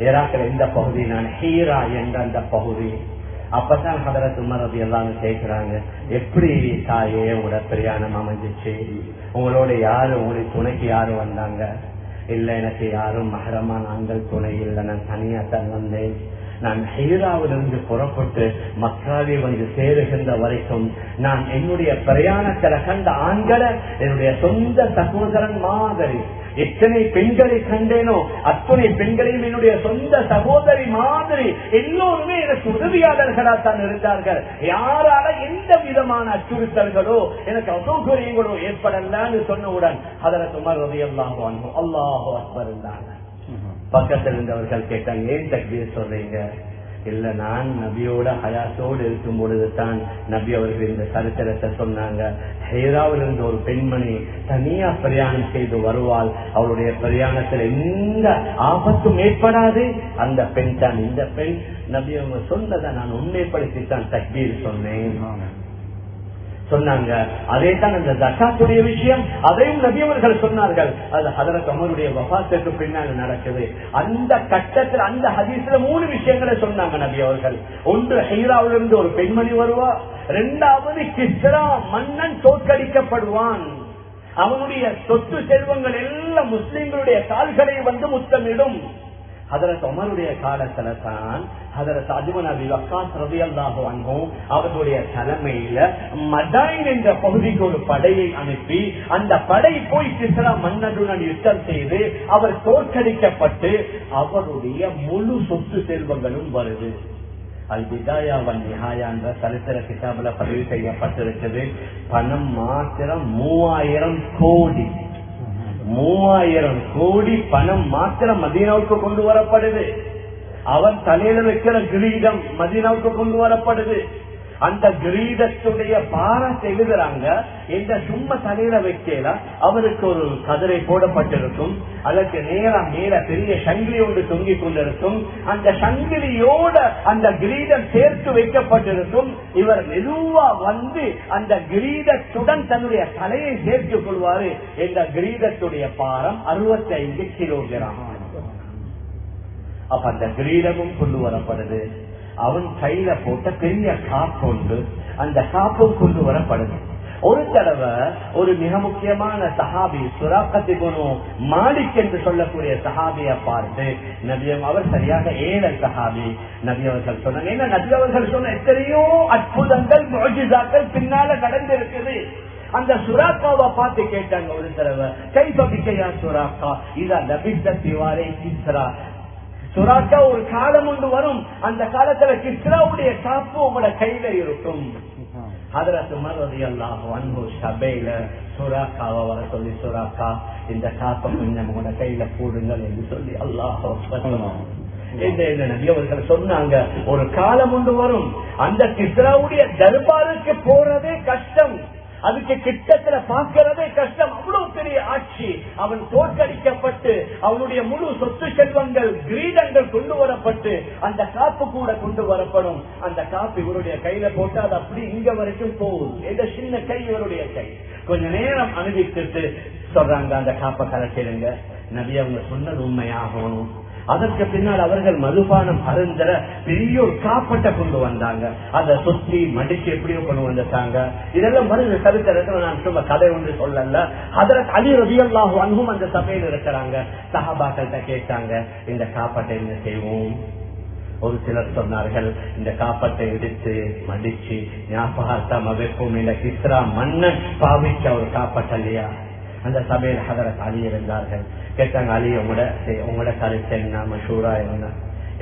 ஈராக்ல எந்த பகுதி? நான் ஹீரா என்ற அந்த பகுதி. அப்பதான் ஹதரத் உமர் ரலியல்லாஹு கேட்கிறாங்க, எப்படி தாயே உங்களோட பிரயாணம் அமைஞ்சிச்சு? உங்களோட யாரு, உங்களுடைய துணைக்கு யாரு வந்தாங்க? இல்ல, எனக்கு யாரும் மஹரமான ஆண்கள் துணை இல்லை, நான் தனியா தான் வந்தேன். நான் ஹீராவிலிருந்து புறப்பட்டு மக்காவை வந்து சேருகின்ற வரைக்கும் நான் என்னுடைய பிரயாணத்துல கண்ட ஆண்களை என்னுடைய சொந்த சகோதரன் மாதிரி. எத்தனை பெண்களை கண்டேனோ அத்தனை பெண்களையும் என்னுடைய சொந்த சகோதரி மாதிரி எல்லோருமே எனக்கு உதவியாளர்களா தான் இருந்தார்கள். யாரால எந்த விதமான அச்சுறுத்தல்களோ எனக்கு அசௌகரியங்களோ ஏற்படலான்னு சொன்னவுடன் ஹதரத் உமர் ரலியல்லாஹு அன்ஹு அல்லாஹு அக்பர் இருந்தாங்க. பக்கத்தில் இருந்தவர்கள் கேட்டாங்க, ஏன் தக்பீர் சொல்றீங்க? இல்ல, நான் நபியோட ஹயாத்தோடு இருக்கும் பொழுதுதான் நபி அவர்கள் இந்த சரித்திரத்தை சொன்னாங்க. ஹீராவில் இருந்த ஒரு பெண்மணி தனியா பிரயாணம் செய்து வருவாள். அவருடைய பிரயாணத்தில் எந்த ஆபத்தும் ஏற்படாது. அந்த பெண் தான் இந்த பெண். நபி அவங்க சொன்னதை நான் உண்மைப்படுத்தித்தான் தக்பீர் சொன்னேன் சொன்னாங்க. அதே தான் அந்த ஜகாத்துடைய விஷயம், அதையும் நபி அவர்கள் சொன்னார்கள். அது ஹதரத் உமருடைய வஃபாத்துக்கு பின்னால் நடக்குது. அந்த கட்டத்தில் அந்த ஹதீஸ்ல 3 விஷயங்களை சொன்னாங்க நபி அவர்கள். ஒன்று, ஹீராவிலிருந்து ஒரு பெண்மணி வருவா. 2வது, கிஸ்ரா மன்னன் தோற்கடிக்கப்படுவான். அவனுடைய சொத்து செல்வங்கள் எல்லாம் முஸ்லிம்களுடைய கால்களை வந்து முத்தமிடும். ஹதரத் உமருடைய காலத்துல தான் ஹதரத் அஜ்மன் அபி வக்காஸ் ரலியல்லாஹு அன்ஹு அவருடைய தலைமையில மதாயின் என்ற பகுதிக்கு ஒரு படையை அனுப்பி அந்த படை போய் கிஸ்ரா மன்னனுடன் யுத்தம் செய்து அவர் தோற்கடிக்கப்பட்டு அவருடைய முழு சொத்து செல்வங்களும் வருது. அல் பிதாயா வன் நிஹாயா என்ற சரித்திர கிதாபுல பதிவு செய்யப்பட்டிருக்கிறது. பணம் மாத்திரம் 3000 கோடி. 3000 கோடி பணம் மாத்திரம் மதீனாவுக்கு கொண்டு வரப்படுது. அவர் தலையில வைக்கிற கிரீடம் மதீனாவுக்கு கொண்டு வரப்படுது. அந்த கிரீடத்துடைய பாரத்தை எழுதுறாங்க. இந்த சும்மா தலையில வைக்கல, அவருக்கு ஒரு கதிரை போடப்பட்டிருக்கும். அதற்கு நேரம் மேல பெரிய சங்கிலி ஒன்று தொங்கிக் கொண்டிருக்கும். அந்த சங்கிலியோட அந்த கிரீடம் சேர்த்து வைக்கப்பட்டிருக்கும். இவர் மெதுவா வந்து அந்த கிரீடத்துடன் தன்னுடைய தலையை சேர்த்துக் கொள்வாரு. இந்த கிரீடத்துடைய பாரம் 65 கிலோகிராம். அப்ப அந்த கிரீடமும் கொண்டு வரப்படுது. அவன் கையில போட்ட பெரிய காப்பு உண்டு, அந்த காப்பும் கொண்டு வரப்படுது. ஒரு தடவை ஒரு மிக முக்கியமான சஹாபி சுராக்கத் இப்னு மாலிக் என்று சொல்லக்கூடிய சஹாபியை பார்த்து நபியம் அவர் சரியாக 7 சஹாபி நபி அவர்கள் சொன்னாங்க. ஏன்னா நபி அவர்கள் சொன்ன எத்தனையோ அற்புதங்கள் முஅஜிசாக்கள் பின்னால நடந்திருக்குது. அந்த சுராக்காவை பார்த்து கேட்டாங்க ஒரு தடவை, கைபபிக்கையா சுராக்கா இதா நபித்த திவாரே கிஸ்ரா. சுராக்கா ஒரு காலம் ஒன்று வரும், அந்த காலத்துல கிஸ்ராவுடைய காப்பு உங்களோட கையில இருக்கும். ஹதரத் உமர் ரலியல்லாஹு அன்ஹு சபையில சுராக்காவை வர சொல்லி, சுராக்கா இந்த காப்பை கொஞ்சம் உங்களோட கையில போடுங்கள் என்று சொல்லி அல்லாஹ் நபி அவர்கள் சொன்னாங்க. ஒரு காலம் ஒன்று வரும், அந்த கிஸ்ராவுடைய தர்பாருக்கு போறதே கஷ்டம், அதுக்கு கிட்டத்துல பார்க்கிறதே கஷ்டம். அவ்வளவு பெரிய ஆட்சி. அவன் தோற்கடிக்கப்பட்டு அவனுடைய முழு சொத்து செல்வங்கள் கிரீடங்கள் கொண்டு வரப்பட்டு அந்த காப்பு கூட கொண்டு வரப்படும். அந்த காப்பு இவருடைய கையில போட்டு அது அப்படி இங்க வரைக்கும் போகும். எந்த சின்ன கை இவருடைய கை. கொஞ்ச நேரம் அனுபவிச்சுட்டு சொல்றாங்க, அந்த காப்பை கலக்கிடுங்க. நபி அவங்க சொன்னது உண்மையாகணும். அதற்கு பின்னால் அவர்கள் மதுபானம் அருந்தர பெரிய ஒரு காப்பட்டை கொண்டு வந்தாங்க. அதை சுத்தி மடிச்சு எப்படியோ கொண்டு வந்துட்டாங்க. இதெல்லாம் மருந்து சரித்திரத்தில் நான் சும்மா கதை ஒன்று சொல்லல. ஹதரத் அலி ரலியல்லாஹு அன்ஹும் அந்த சபையில் இருக்கிறாங்க. சஹாபாக்கள்கிட்ட கேட்டாங்க, இந்த காப்பட்டை என்ன செய்வோம்? ஒரு சிலர் சொன்னார்கள், இந்த காப்பட்டை எடுத்து மடிச்சு ஞாபகார்த்தமா வைப்போம். இந்த கிஸ்ரா மன்னன் பாவிச்ச ஒரு காப்பட்டை இல்லையா? அந்த சபையில் ஹதரத் அலி இருந்தார்கள். கேட்டாங்க, அலி உங்களோட கருத்து என்ன, மஷூரா என்ன?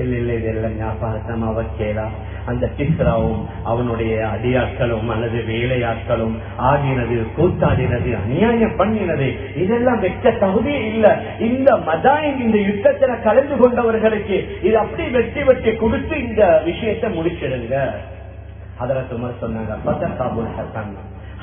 இல்ல இதெல்லாம் ஞாபகத்தமா வைக்கலாம். அந்த கிஸ்ராவும் அவனுடைய அடியாட்களும் அல்லது வேலையாட்களும் ஆடினது, கூத்தாடினது, அநியாயம் பண்ணினது, இதெல்லாம் வெட்ட தகுதியே இல்ல. இந்த மதாயின் இந்த யுத்தத்துல கலந்து கொண்டவர்களுக்கு இது அப்படி வெட்டி வெட்டி கொடுத்து இந்த விஷயத்தை முடிச்சிடுங்க. ஹதரத் உமர் சொன்னாங்க,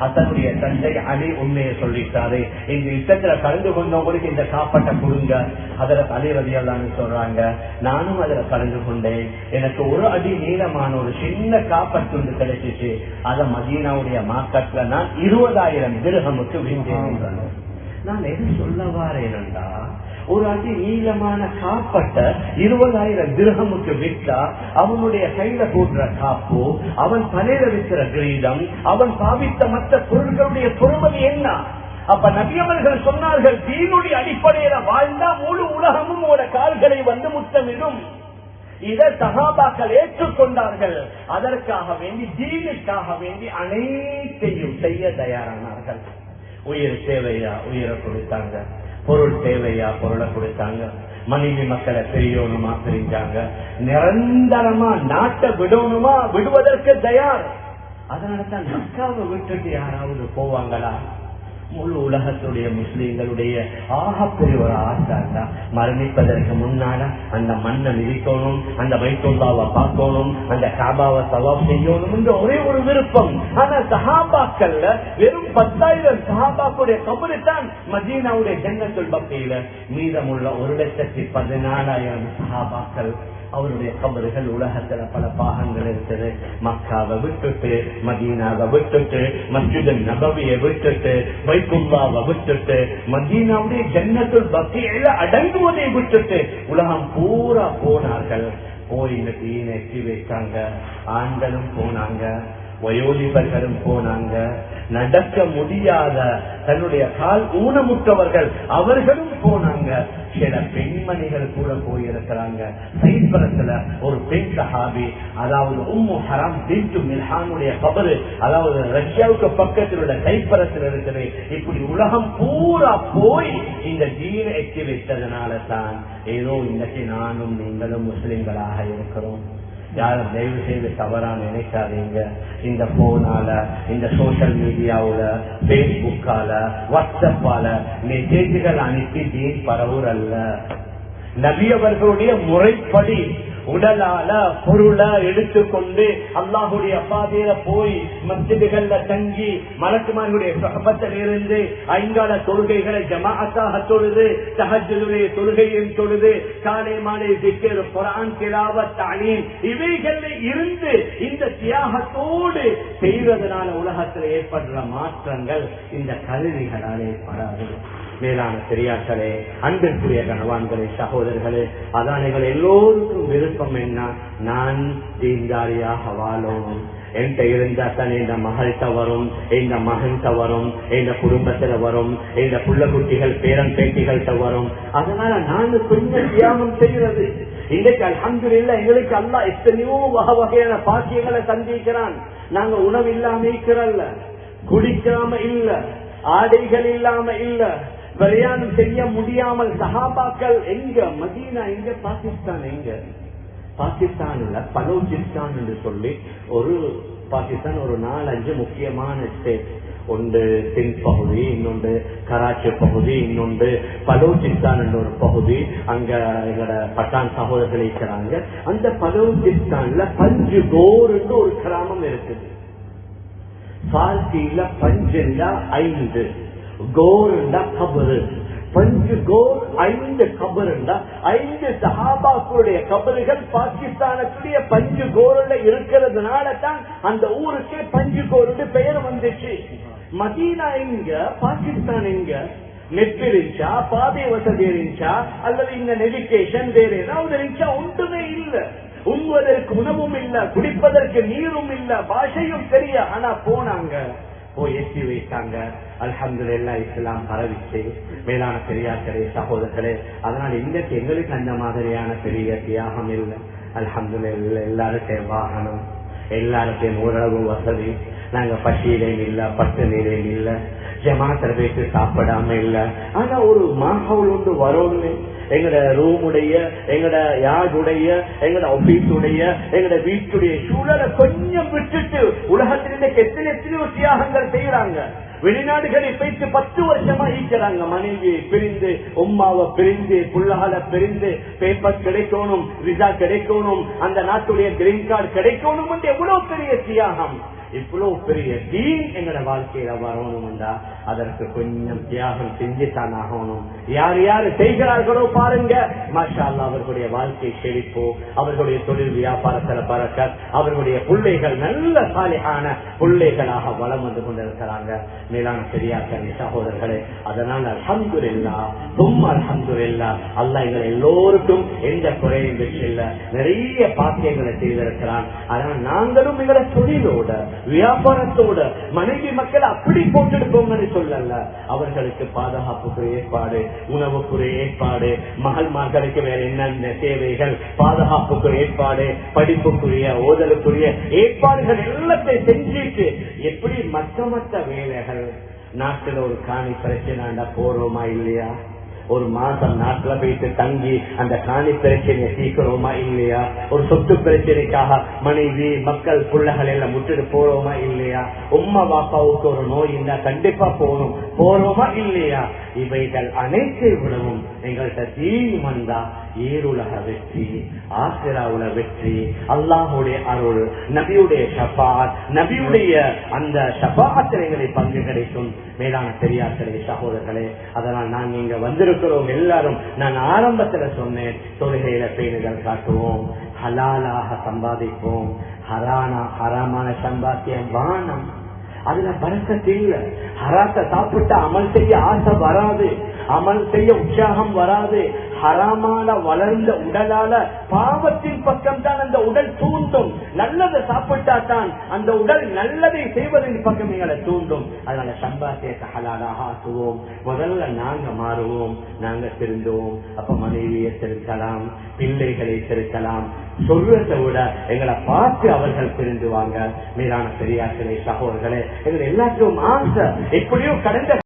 ஹசனுடைய தந்தை அலி உண்மையை சொல்லிட்டாரு, இந்த யுத்தத்துல கலந்து கொண்டவங்களுக்கு இந்த காப்பட்டை கொடுங்க. ஹதரத் அலி ரலியல்லாஹு சொல்றாங்க, நானும் அதுல கலந்து கொண்டேன். எனக்கு ஒரு அடி நீளமான ஒரு சின்ன காப்பட்டு கிடைச்சிச்சு. அத மதீனாவுடைய மார்க்கெட்ல நான் 20,000 திர்ஹமுக்கு விற்றேன். நான் எது சொல்ல வாரேன்டா, ஒரு அடி நீளமான காப்பட்ட 20,000 திர்ஹமுக்கு விற்றா அவனுடைய கையில போடுற காப்பு, அவன் தலையில விற்கிற கிரீடம், அவன் பாவித்த மற்ற பொருள்களுடைய பொறுமதி என்ன? அப்ப நபியவர்கள் சொன்னார்கள், தீனுடைய அடிப்படையில வாழ்ந்தா முழு உலகமும் உங்களோட கால்களை வந்து முத்தமிடும். இதை சஹாபாக்கள் ஏற்றுக்கொண்டார்கள். அதற்காக வேண்டி, தீனுக்காக வேண்டி அனைத்தையும் செய்ய தயாரானார்கள். உயிர் தேவையா, உயிரை கொடுத்தாங்க. பொருள் தேவையா, பொருளை கொடுத்தாங்க. மனைவி மக்களை பிரியணுமா, பிரிஞ்சாங்க. நிரந்தரமா நாட்டை விடணுமா, விடுவதற்கு தயார். அதனாலதான் மக்காவை விட்டுட்டு யாராவது போவாங்களா? முழு உலகத்துடைய முஸ்லீம்களுடைய ஆகப்பெரிய ஒரு ஆசை தான், மரணிப்பதற்கு முன்னால அந்த மண்ணை மிதிக்கணும், அந்த பைத்துல்லாவை பார்க்கணும், அந்த காபாவை தவாப் செய்யணும் என்ற ஒரே ஒரு விருப்பம். ஆனா சஹாபாக்கள்ல வெறும் 10,000 சஹாபாக்களுடைய கபரு தான் மதீனாவுடைய ஜன்னத்துல் பக்கீல. மீதமுள்ள 1,14,000 சஹாபாக்கள் அவருடைய கபறுகள் உலகத்துல பல பாகங்கள் இருக்குது. மக்காவை விட்டுட்டு, மதீனாவை விட்டுட்டு, மஸ்ஜித் நபவியை விட்டுட்டு, பைத்துல்லாவை விட்டுட்டு, மதீனாவுடைய ஜன்னத்துல் பக்கீல அடங்குவதை விட்டுட்டு உலகம் பூரா போனார்கள். போய் இந்த தீனை எட்டி வைத்தாங்க. ஆண்களும் போனாங்க, வயோதிபர்களும் போனாங்க. நடக்க முடியாத தன்னுடைய கால் ஊனமுற்றவர்கள் அவர்களும் போனாங்க. சில பெண்மணிகள் கூட போயிருக்கிறாங்க. சைப்ரஸ்ல ஒரு பெண் சஹாபி, அதாவது உம்மு ஹராம் பின்து மில்ஹானுடைய கபரு, அதாவது ரஷ்யாவுக்கு பக்கத்தில் உள்ள சைப்ரஸ்ல இருக்குது. இப்படி உலகம் பூரா போய் இந்த தீனை எட்டி வைத்ததனால தான் ஏதோ இன்னைக்கு நானும் நீங்களும் முஸ்லிம்களாக இருக்கிறோம். யாரும் தயவு செய்து தவறா நினைக்காதீங்க. இந்த போனால, இந்த சோசியல் மீடியாவுல, பேஸ்புக்கால, வாட்ஸ்அப்பால மெசேஜ்கள் அனுப்பி தீன் பரவுறல்ல. நபி அவர்களுடைய முறைப்படி உடலால பொருளை எடுத்துக்கொண்டு அல்லாஹுடைய பாதையில போய் மஸ்ஜிதுகள்ல தங்கி மலக்குமார்களுடைய சஹபத்தில் இருந்து ஐங்கால தொழுகைகளை ஜமாஅத்தாக தொழுது, தஹஜ்ஜுடைய தொழுகையும் தொழுது, காலை மாலை திக்ர், குர்ஆன் திலாவத், தஅலீம் இவைகளில் இருந்து இந்த தியாகத்தோடு செய்வதனால உலகத்தில் ஏற்படுற மாற்றங்கள் இந்த கருவிகளால் ஏற்படாது. மேலான பெரியார்களே, அன்பிற்குரிய கணவான்களே, சகோதரர்களே, அதானிகள் எல்லோருக்கும் விருப்பம் என்ன? நான் தீன்தாரியாக வாழணும். என்கிட்ட இருந்தா தான் இந்த மகள்கிட்ட வரும், இந்த மகன்கிட்ட வரும், இந்த குடும்பத்துல வரும், இந்த புள்ள குட்டிகள் பேரன் பேட்டிகள்கிட்ட வரும். அதனால நான் கொஞ்சம் தியாகம் செய்கிறது. இன்றைக்கு அல்ஹம்துலில்லாஹ் எங்களுக்கு அல்லாஹ் எத்தனையோ வகையான பாக்கியங்களை சந்திக்கிறான். நாங்க உணவு இல்லாம இருக்கிறல்ல, குடிக்காம இல்ல, ஆடைகள் இல்லாம இல்ல, பிரயாணம் செய்ய முடியாமல் சஹாபாக்கள் எங்க, மதீனா எங்க, பாகிஸ்தான் எங்க, பாகிஸ்தான்ல பலோச்சிஸ்தான் என்று சொல்லி ஒரு பாகிஸ்தான் ஒரு 4-5 முக்கியமான ஸ்டேட். ஒன்று சிந்த் பகுதி, இன்னொன்று கராச்சி பகுதி, இன்னொன்று பலோச்சிஸ்தான் என்ற ஒரு பகுதி. அங்க எங்களோட பட்டான் சகோதரர்கள் இருக்கிறாங்க. அந்த பலோச்சிஸ்தான்ல பஞ்சுகோர் என்று ஒரு கிராமம் இருக்குது. பார்சியில பஞ்சுண்டா 5, கோருண்டா கபரு. பஞ்சு கோர் 5 கபருண்டா 5 சஹாபாக்களுடைய கபறுகள் பாகிஸ்தானுடைய பஞ்சு கோருல இருக்கிறதுனால தான் அந்த ஊருக்கே பஞ்சு கோருடைய பெயர் வந்துச்சு. மதீனா எங்க, பாகிஸ்தான் எங்க? நெட் இருந்துச்சா, பாதை வசதி இருந்துச்சா, அல்லது இந்த எஜுகேஷன் வேற ஏதாவது இருந்துச்சா? ஒன்றுமே இல்ல. உண்பதற்கு உணவும் இல்ல, குடிப்பதற்கு நீரும் இல்ல, பாஷையும் தெரிய. ஆனா போனாங்க, போய் எட்டி வைத்தாங்க. அல்ஹம்துலில்லாஹ் இஸ்லாம் பரவிச்சு. மேலான பெரியார்களே, சகோதரர்களே, அதனால இன்றைக்கு எங்களுக்கு அந்த மாதிரியான பெரிய தியாகம் இல்லை. அல்ஹம்துலில்லாஹ் எல்லாருக்கும் வாகனம், எல்லாருக்கும் ஓரளவு வசதி. நாங்க பசியிலையும் இல்ல, பட்டினிலையும் இல்ல, ஜமாத்துல போயிட்டு சாப்பிடாம இல்ல. ஆனா ஒரு மாஹவுல் ஒன்று வரோன்னு எங்கட ரூமுடைய, எங்கட யாருடைய, எங்கட ஆபீஸுடைய, எங்கட வீட்டுடைய சூழலை கொஞ்சம் விட்டுட்டு உலகத்திலே எத்தனையோ தியாகங்கள் செய்யறாங்க. வெளிநாடுகளை போயிட்டு 10 வருஷமா ஈக்கிறாங்க. மனைவியை பிரிந்து, உம்மாவை பிரிந்து, புள்ளகளை பிரிந்து, பேப்பர் கிடைக்கணும், விசா கிடைக்கணும், அந்த நாட்டுடைய கிரீன் கார்டு கிடைக்கணும். எவ்வளவு பெரிய தியாகம், இவ்வளவு பெரிய தீன் எங்கட வாழ்க்கையில வரணும்டா அதற்கு கொஞ்சம் தியாகம் செஞ்சுதான் ஆகணும். யார் யாரு செய்கிறார்களோ பாருங்க, மாஷா அல்லாஹ் அவர்களுடைய வாழ்க்கை செழிப்போ, அவர்களுடைய தொழில் வியாபாரத்துல பறக்க, அவர்களுடைய பிள்ளைகள் நல்ல சாலிஹான பிள்ளைகளாக வளம் வந்து கொண்டிருக்கிறாங்க. மேலான பெரியார்களே, சகோதரர்களே, அதனால் அல்ஹம்துலில்லாஹ் தும்மா அல்ஹம்துலில்லாஹ் அல்லாஹ் எங்கள் எல்லோருக்கும் எந்த குறையும் இல்ல, நிறைய பாக்கியங்களை செய்திருக்கிறான். அதனால் நாங்களும் எங்களை தொழிலோட வியாபாரத்தோட மனைவி மக்களை அப்படி போட்டெடுப்போம்னு சொல்லல. அவர்களுக்கு பாதுகாப்புக்குரிய ஏற்பாடு, உணவுக்குரிய ஏற்பாடு, மகள்மார்களுக்கு வேற என்னென்ன தேவைகள், பாதுகாப்புக்குரிய ஏற்பாடு, படிப்புக்குரிய ஓதலுக்குரிய ஏற்பாடுகள் எல்லாத்தையும் செஞ்சுட்டு எப்படி மற்ற வேலைகள். நாட்டில் ஒரு காணி பிரச்சனை போறோமா இல்லையா? ஒரு மாசம் நாட்டுல போயிட்டு தங்கி அந்த காணி பிரச்சனையை தீர்க்கிறோமா இல்லையா? ஒரு சொத்து பிரச்சனைக்காக மனைவி மக்கள் பிள்ளைகள் எல்லாம் முட்டுட்டு போறோமா இல்லையா? உம்மா பாப்பாவுக்கு ஒரு நோய் இருந்தா கண்டிப்பா போறோமா இல்லையா? இவைகள் அனைத்தை விடவும் எங்கள்கிட்ட தீன் வந்தா ஏருலக வெற்றி, ஆசிராவுல வெற்றி, அல்லாஹுடைய அருள், நபியுடைய ஷஃபாஅத், நபியுடைய அந்த ஷஃபாஅத்தில் எங்களை பங்கு கிடைக்கும். மேலான பெரியார்களே, சகோதரர்களே, அதனால் நாங்க இங்க வந்திருக்கிறோம் எல்லாரும். நான் ஆரம்பத்துல சொன்னேன், தொழுகையில பேணுதல் காட்டுவோம், ஹலாலாக சம்பாதிப்போம். ஹராமான சம்பாத்தியம் வானம், அதுல பறக்கத்து இல்ல. ஹராத்த சாப்பிட்டு அமல் செய்ய ஆசை வராது, அமல் செய்ய உற்சாகம் வராது. ஹராமான வளர்ந்த உடலால பாவத்தின் பக்கம் தான் அந்த உடல் தூண்டும். நல்லதை சாப்பிட்டா தான் அந்த உடல் நல்லதை செய்வதன் பக்கம் எங்களை தூண்டும். அதனால சம்பாத்தியத்தை ஹலாலாக ஆக்குவோம். முதல்ல நாங்க மாறுவோம், நாங்க திருந்துவோம். அப்ப மனைவியை திருத்தலாம், பிள்ளைகளை திருத்தலாம். சொல்றதை விட எங்களை பார்த்து அவர்கள் திருந்துவாங்க. மேலான பெரியார்களே, சகோதரர்களே, எங்களை எல்லாத்துக்கும் ஆசை எப்படியோ கடந்த